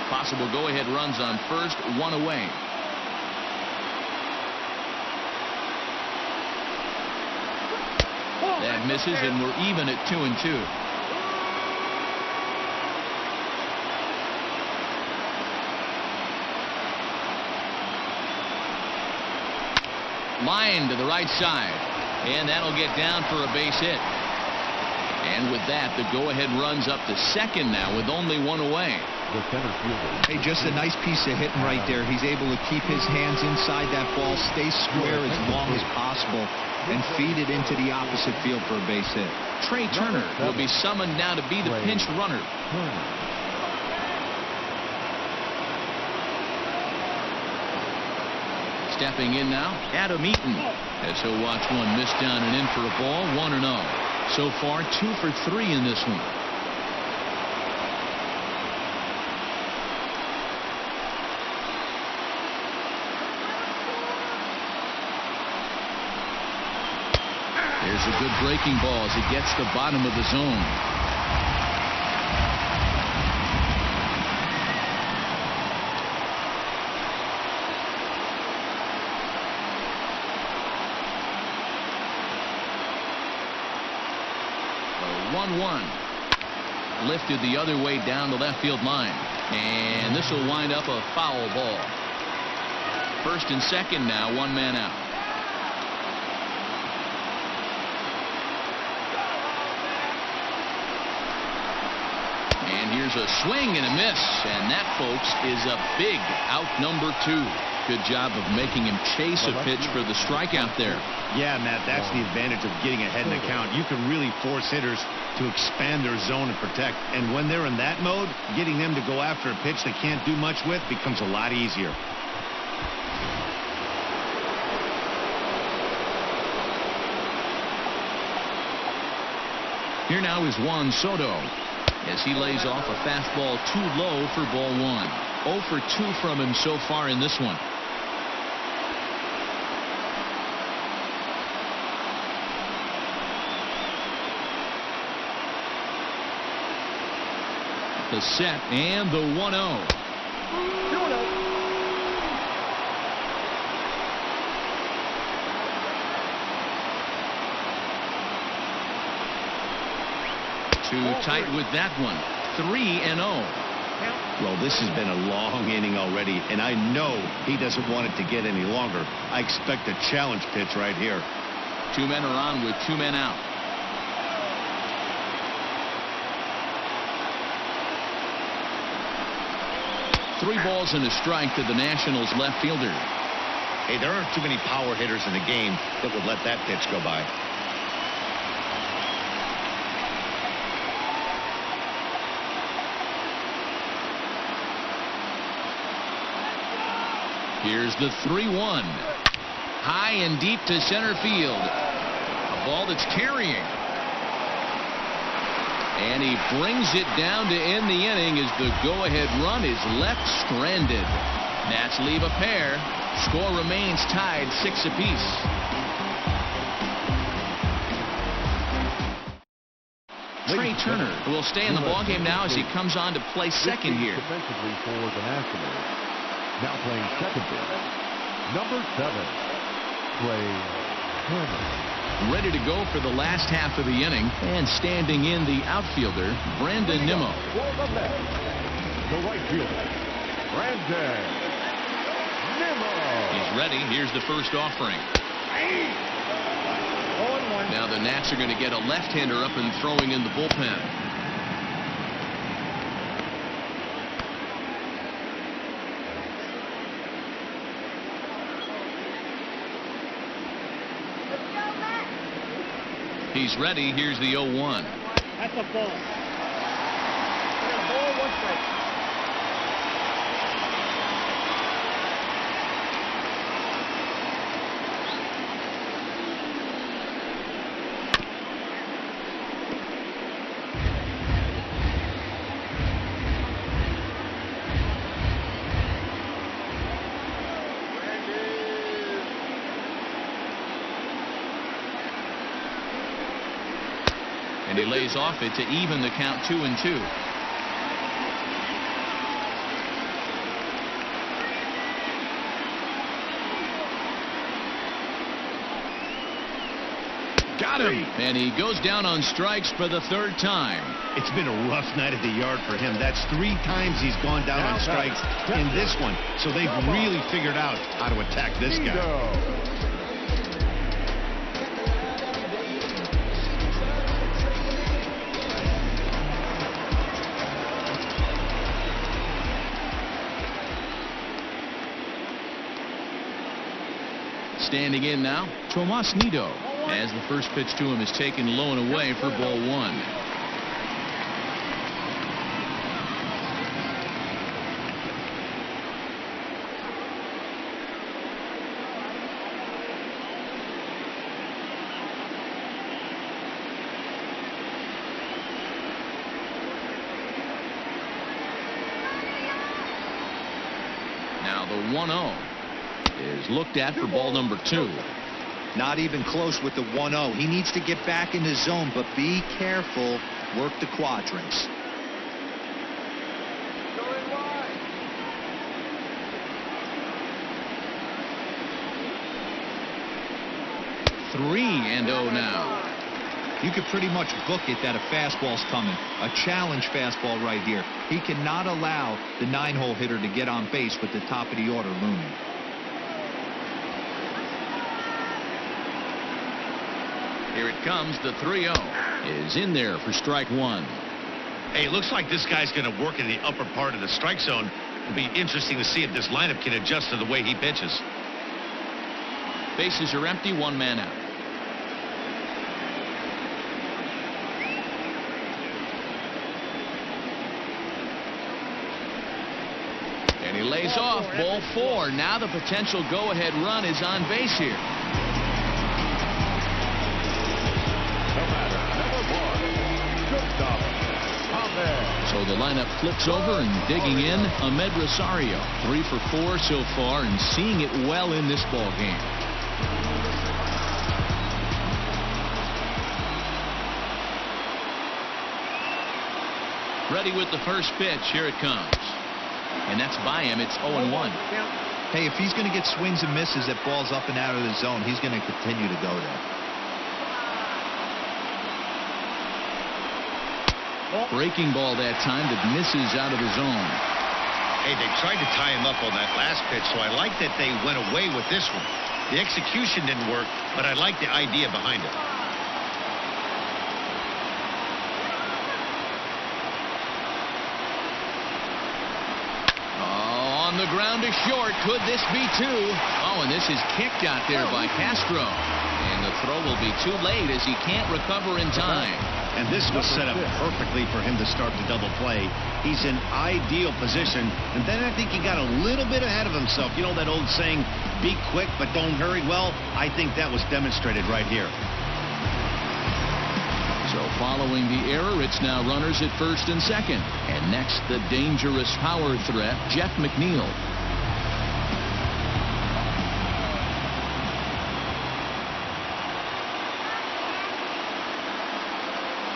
Possible go-ahead runs on first, 1 away. That misses, and we're even at 2-2. Line to the right side, and that'll get down for a base hit. And with that, the go-ahead runs up to second now with only 1 away. The center fielder. Hey, just a nice piece of hitting right there. He's able to keep his hands inside that ball, stay square as long as possible, and feed it into the opposite field for a base hit. Trey Turner will be summoned now to be the pinch runner. Stepping in now, Adam Eaton, as he'll watch one miss down and in for a ball. 1-0. So far, 2 for 3 in this one. There's a good breaking ball as it gets the bottom of the zone. The 1-1 lifted the other way down the left field line, and this will wind up a foul ball. First and second now, 1 man out. And here's a swing and a miss, and that, folks, is a big out number 2. Good job of making him chase a pitch for the strikeout there. Yeah, Matt, that's the advantage of getting ahead in the count. You can really force hitters to expand their zone and protect. And when they're in that mode, getting them to go after a pitch they can't do much with becomes a lot easier. Here now is Juan Soto as he lays off a fastball too low for ball 1. 0 for 2 from him so far in this one. The set and the 1-0. 2-0. Too tight with that one. 3-0. Well, this has been a long inning already, and I know he doesn't want it to get any longer. I expect a challenge pitch right here. 2 men are on with 2 men out. Three balls and a strike to the Nationals left fielder. Hey, there aren't too many power hitters in the game that would let that pitch go by. Here's the 3-1. High and deep to center field. A ball that's carrying. And he brings it down to end the inning as the go-ahead run is left stranded. Nats leave a pair. Score remains tied 6 apiece. Trey Turner will stay in the ballgame now as he comes on to play second here. Defensively for the Nationals. Now playing second base, number 7, Trey Turner. Ready to go for the last half of the inning, and standing in the outfielder, Brandon Nimmo. For the Mets, the right fielder, Brandon Nimmo. He's ready. Here's the first offering. 0-1. Now the Nats are going to get a left-hander up and throwing in the bullpen. He's ready. Here's the 0-1. That's a ball. We got a ball, 1 strike. And he lays off it to even the count 2-2. Got him. And he goes down on strikes for the 3rd time. It's been a rough night at the yard for him. That's 3 times he's gone down on strikes in this one. So they've really figured out how to attack this guy. Standing in now, Tomas Nido, as the first pitch to him is taken low and away for ball 1. Now the 1-0. Is looked at for ball number 2. Not even close with the 1-0. He needs to get back in the zone, but be careful. Work the quadrants. Three and 0 now. You could pretty much book it that a fastball's coming. A challenge fastball right here. He cannot allow the 9-hole hitter to get on base with the top of the order looming. Here it comes. The 3-0 is in there for strike 1. Hey, it looks like this guy's going to work in the upper part of the strike zone. It'll be interesting to see if this lineup can adjust to the way he pitches. Bases are empty. 1 man out. And he lays off. Ball 4. Now the potential go-ahead run is on base here. So the lineup flips over, and digging in, Ahmed Rosario. 3 for 4 so far, and seeing it well in this ball game. Ready with the first pitch. Here it comes. And that's by him. It's 0-1. Hey, if he's going to get swings and misses at balls up and out of the zone, he's going to continue to go there. Breaking ball that time that misses out of the zone. Hey, they tried to tie him up on that last pitch, so I like that they went away with this one. The execution didn't work, but I like the idea behind it. Oh, on the ground to short. Could this be two? Oh, and this is kicked out there by Castro. And the throw will be too late as he can't recover in time. And this was set up perfectly for him to start the double play. He's in ideal position. And then I think he got a little bit ahead of himself. You know that old saying, be quick but don't hurry? Well, I think that was demonstrated right here. So following the error, it's now runners at first and second. And next, the dangerous power threat, Jeff McNeil.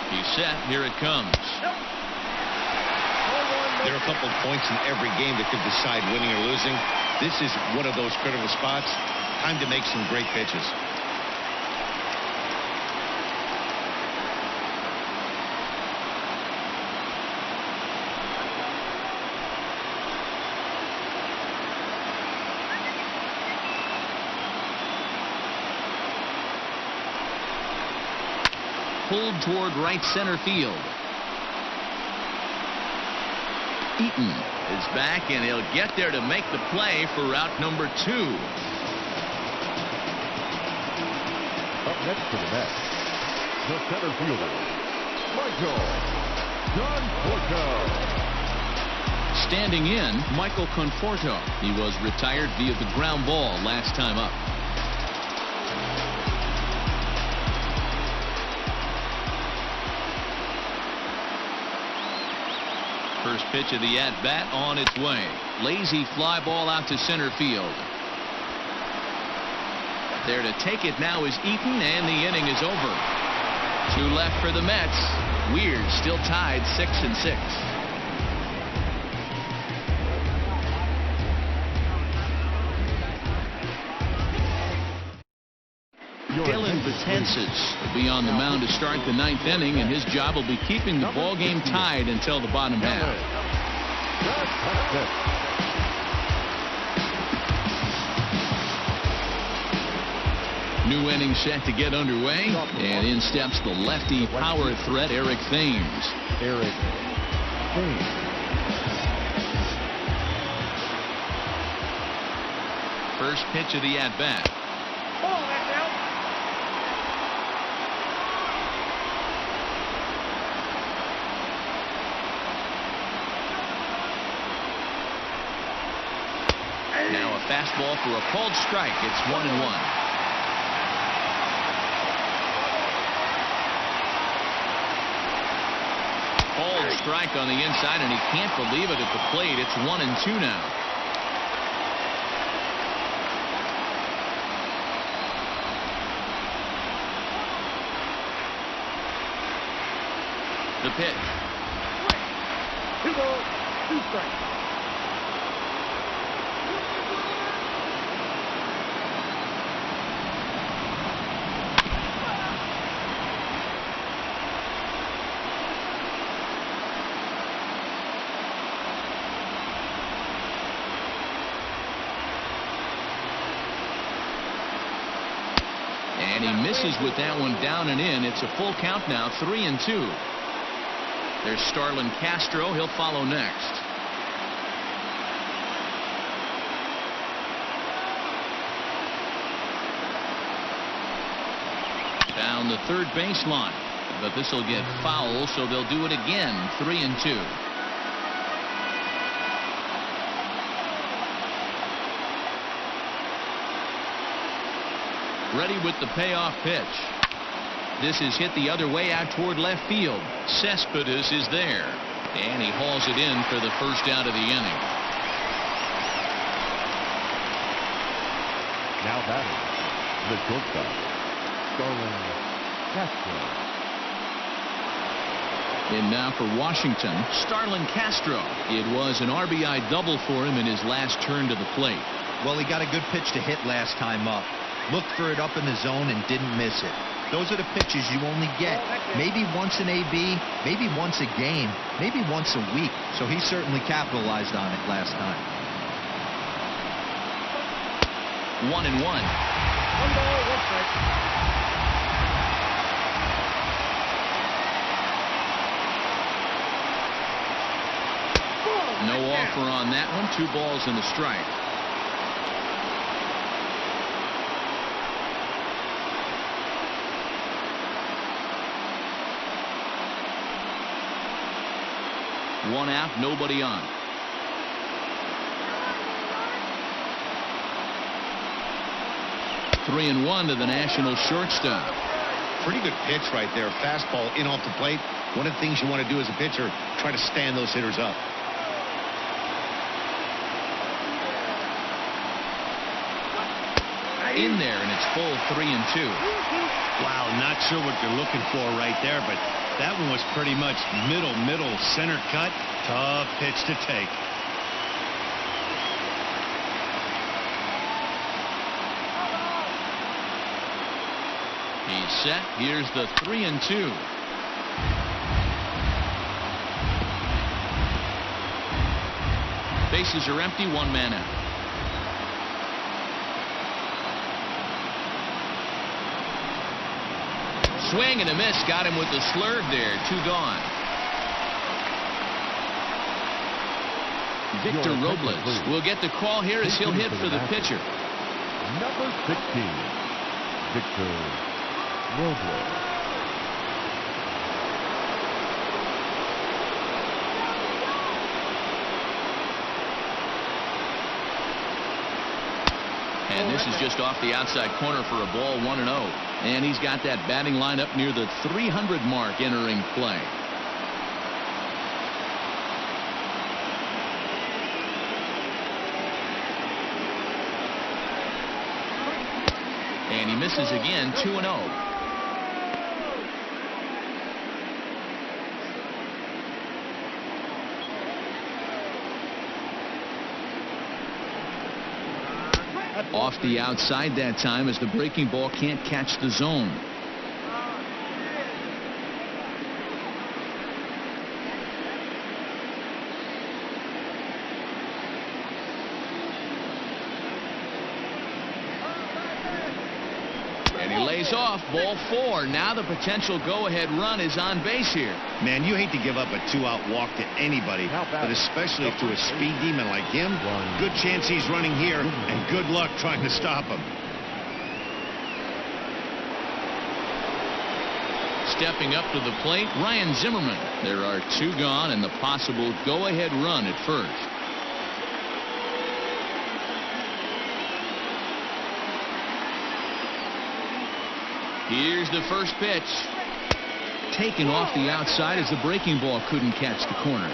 He's set. Here it comes. There are a couple of points in every game that could decide winning or losing. This is one of those critical spots. Time to make some great pitches. Pulled toward right center field. Eaton is back, and he'll get there to make the play for route number 2. Up next to the net, the center fielder, Michael Conforto. Standing in, Michael Conforto. He was retired via the ground ball last time up. First pitch of the at-bat on its way. Lazy fly ball out to center field. There to take it now is Eaton, and the inning is over. 2 left for the Mets. Weird still tied 6-6. Dylan Betances will be on the mound to start the 9th inning, and his job will be keeping the ball game tied until the bottom half. New inning set to get underway, and in steps the lefty power threat, Eric Thames. First pitch of the at-bat. Now a fastball for a called strike. It's 1-1. Called strike on the inside, and he can't believe it at the plate. It's 1-2 now. The pitch. 2 strikes. And he misses with that one down and in. It's a full count now, 3-2. There's Starlin Castro. He'll follow next. Down the third baseline. But this will get foul, so they'll do it again. 3-2. Ready with the payoff pitch. This is hit the other way out toward left field. Cespedes is there, and he hauls it in for the first out of the inning. Now batting, the shortstop, Starlin Castro. And now for Washington, Starlin Castro. It was an RBI double for him in his last turn to the plate. Well, he got a good pitch to hit last time up. Looked for it up in the zone and didn't miss it. Those are the pitches you only get maybe once in AB, maybe once a game, maybe once a week. So he certainly capitalized on it last time. 1-1. 1 ball, 1 strike. No offer on that one. 2 balls and a strike. One out, nobody on. Three and one to the National shortstop. Pretty good pitch right there. Fastball in off the plate. One of the things you want to do as a pitcher, try to stand those hitters up. In there, and it's full 3-2. Wow, not sure what you're looking for right there, but that one was pretty much middle, center cut. Tough pitch to take. He's set. Here's the 3-2. Bases are empty, 1 man out. Swing and a miss. Got him with the slurve there. 2 gone. Victor Robles will get the call here as he'll hit for the pitcher. Number 16, Victor Robles. And this is just off the outside corner for a ball, 1-0. And he's got that batting lineup near the 300 mark entering play. And he misses again, 2-0. Off the outside that time as the breaking ball can't catch the zone. And he lays off, ball 4. Now the potential go-ahead run is on base here. Man, you hate to give up a 2-out walk to anybody, but especially to a speed demon like him. Good chance he's running here, and good luck trying to stop him. Stepping up to the plate, Ryan Zimmerman. There are 2 gone and the possible go-ahead run at first. Here's the first pitch. Taken off the outside as the breaking ball couldn't catch the corner.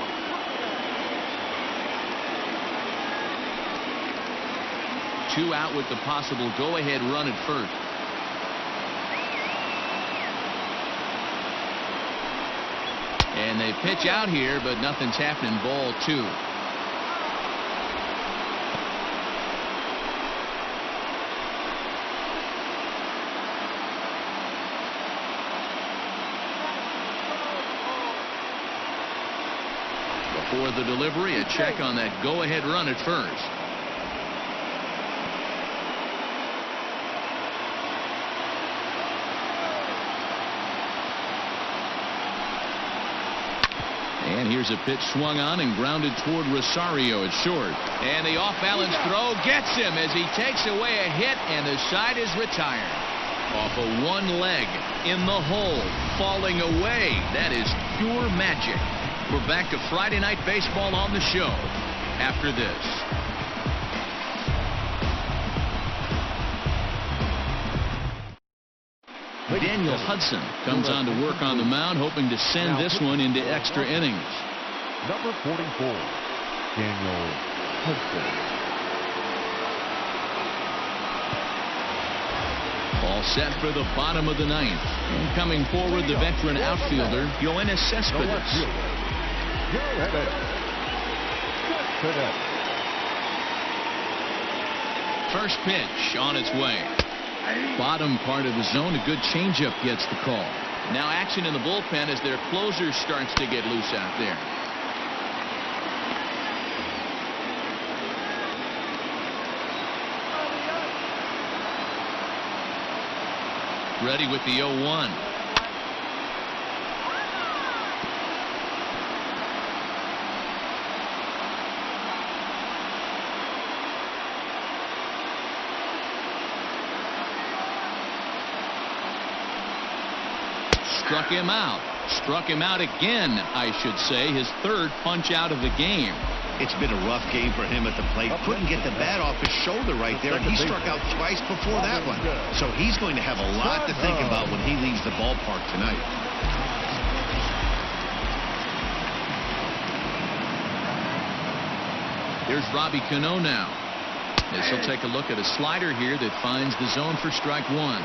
Two out with the possible go-ahead run at first. And they pitch out here, but nothing's happening. Ball 2. Before the delivery, a check on that go-ahead run at first. And here's a pitch swung on and grounded toward Rosario at short. And the off-balance throw gets him as he takes away a hit, and the side is retired. Off of one leg, in the hole, falling away. That is pure magic. We're back to Friday Night Baseball on the show after this. Daniel Hudson comes on to work on the mound, hoping to send this one into extra innings. Number 44, Daniel Hudson. All set for the bottom of the ninth. And coming forward, the veteran outfielder, Yoenis Cespedes. First pitch on its way. Bottom part of the zone. A good changeup gets the call. Now action in the bullpen as their closer starts to get loose out there. Ready with the 0-1. Struck him out. Struck him out again, I should say. His third punch out of the game. It's been a rough game for him at the plate. Couldn't get the bat off his shoulder right there, and he struck out twice before that one. So he's going to have a lot to think about when he leaves the ballpark tonight. Here's Robbie Cano now. As he'll take a look at a slider here that finds the zone for strike one.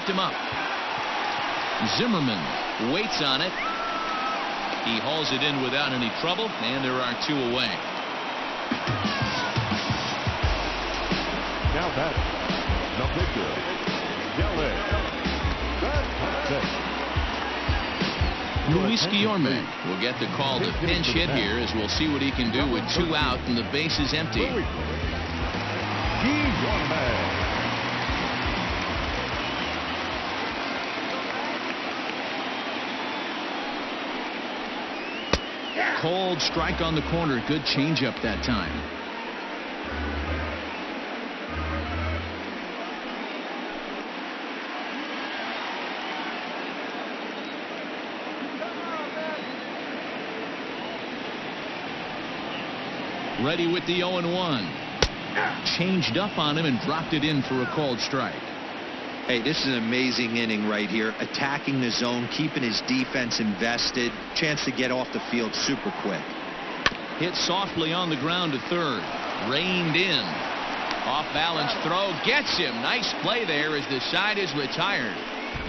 Him up. Zimmerman waits on it. He hauls it in without any trouble, and there are two away. Now batting, the pitcher, Luis Guillorme will get the call to pinch hit here, as we'll see what he can do with two out and the base is empty. Cold strike on the corner. Good changeup that time. Ready with the 0-1. Changed up on him and dropped it in for a called strike. Hey, this is an amazing inning right here. Attacking the zone, keeping his defense invested. Chance to get off the field super quick. Hit softly on the ground to third. Reined in. Off balance throw. Gets him. Nice play there as the side is retired.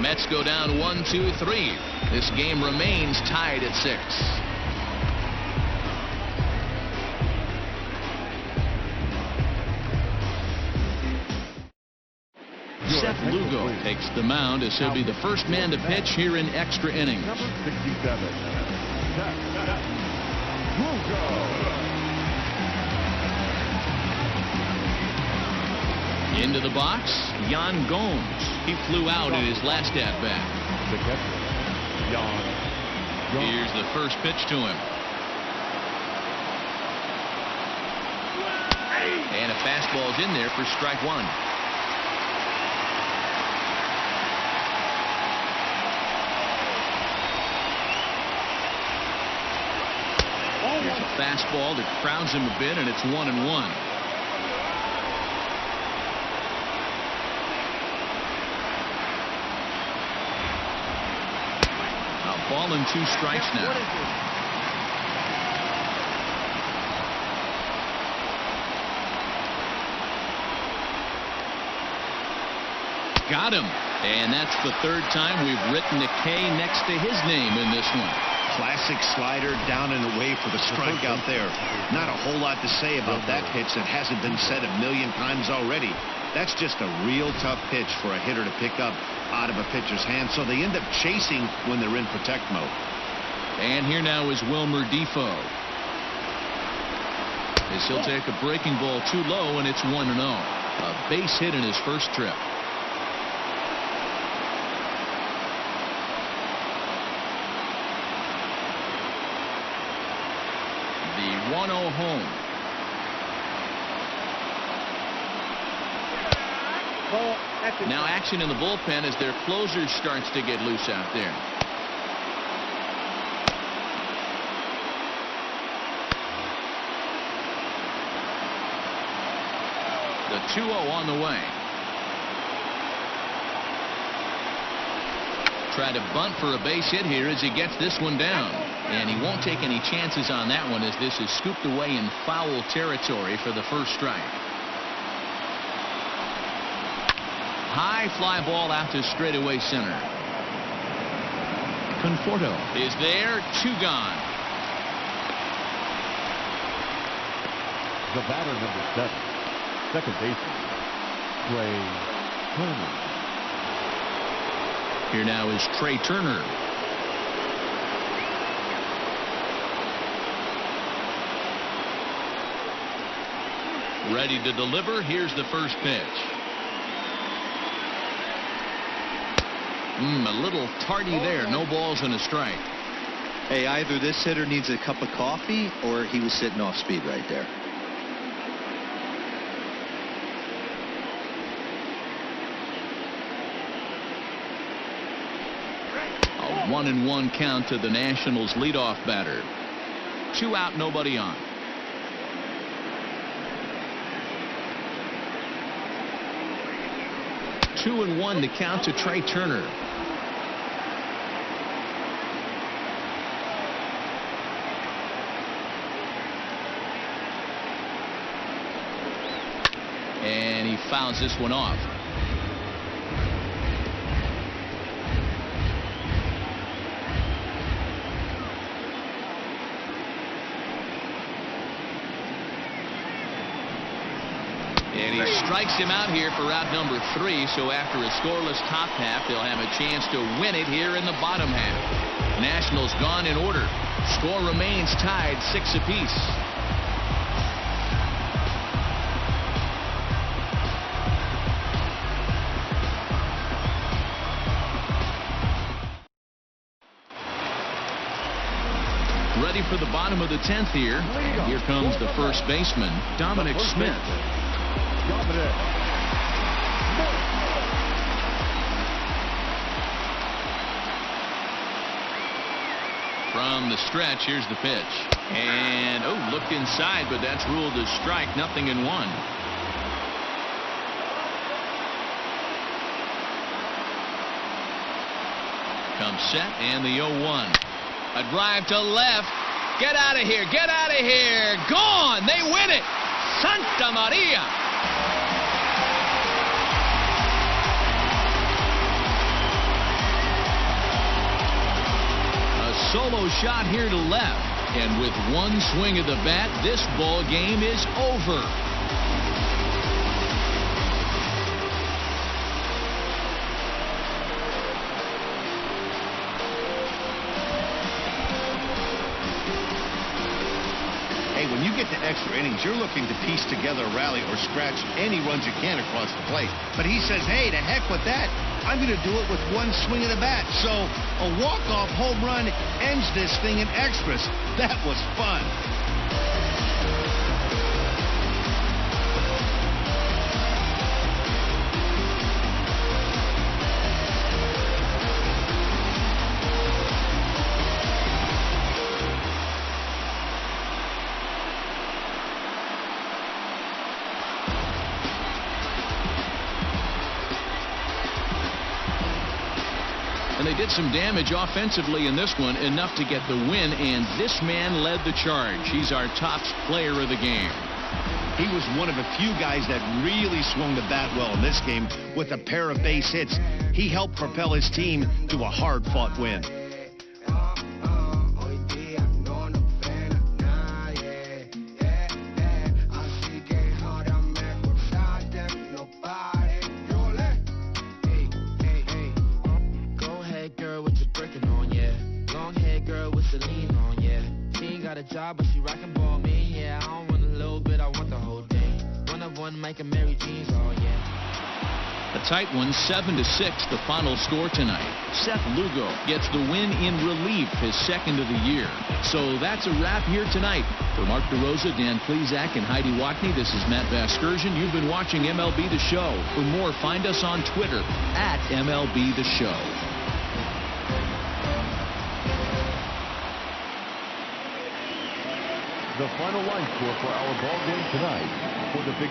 Mets go down 1-2-3. This game remains tied at 6. Seth Lugo takes the mound as he'll be the first man to pitch here in extra innings. Number 67. Lugo. Into the box, Yan Gomes. He flew out in his last at-bat. The catcher, Yan Gomes. Here's the first pitch to him. And a fastball's in there for strike one. Here's a fastball that crowds him a bit, and it's 1-1. A ball and 2 strikes now. Got him. And that's the third time we've written a K next to his name in this one. Classic slider down and away for the strikeout there. Not a whole lot to say about that pitch that hasn't been said a million times already. That's just a real tough pitch for a hitter to pick up out of a pitcher's hand, so they end up chasing when they're in protect mode. And here now is Wilmer Defoe. As he'll take a breaking ball too low, and it's 1-0. A base hit in his first trip. The 1-0 home. Now action in the bullpen as their closer starts to get loose out there. The 2-0 on the way. Try to bunt for a base hit here as he gets this one down. And he won't take any chances on that one as this is scooped away in foul territory for the first strike. High fly ball out to straightaway center. Conforto is there. 2 gone. The batter, number 7, second baseman, Trey Turner. Here now is Trey Turner. Ready to deliver. Here's the first pitch. A little tardy there. No balls and a strike. Hey, either this hitter needs a cup of coffee or he was sitting off speed right there. A 1-1 count to the Nationals leadoff batter. 2 out, nobody on. Two and 1 to count to Trey Turner. And he fouls this one off. And he strikes him out here for out number 3. So after a scoreless top half, they'll have a chance to win it here in the bottom half. Nationals gone in order. Score remains tied 6 apiece. Ready for the bottom of the 10th here. And here comes the first baseman, Dominic Smith. From the stretch, here's the pitch. And, looked inside, but that's ruled a strike. 0-1. Comes set, and the 0-1. A drive to left. Get out of here. Get out of here. Gone. They win it. Santa Maria. A solo shot here to left. And with one swing of the bat, this ball game is over. When you get to extra innings, you're looking to piece together a rally or scratch any runs you can across the plate. But he says, hey, to heck with that. I'm going to do it with one swing of the bat. So a walk-off home run ends this thing in extras. That was fun. And they did some damage offensively in this one, enough to get the win, and this man led the charge. He's our top player of the game. He was one of a few guys that really swung the bat well in this game with a pair of base hits. He helped propel his team to a hard-fought win. But she rockin' ball me, yeah. I don't want a little bit, I want the whole thing. One making Mary Jeans, oh yeah. A tight one, 7-6, the final score tonight. Seth Lugo gets the win in relief, his second of the year. So that's a wrap here tonight. For Mark DeRosa, Dan Plesac, and Heidi Wackney, this is Matt Vasgersian. You've been watching MLB The Show. For more, find us on Twitter at MLB The Show. The final line score for our ball game tonight for the big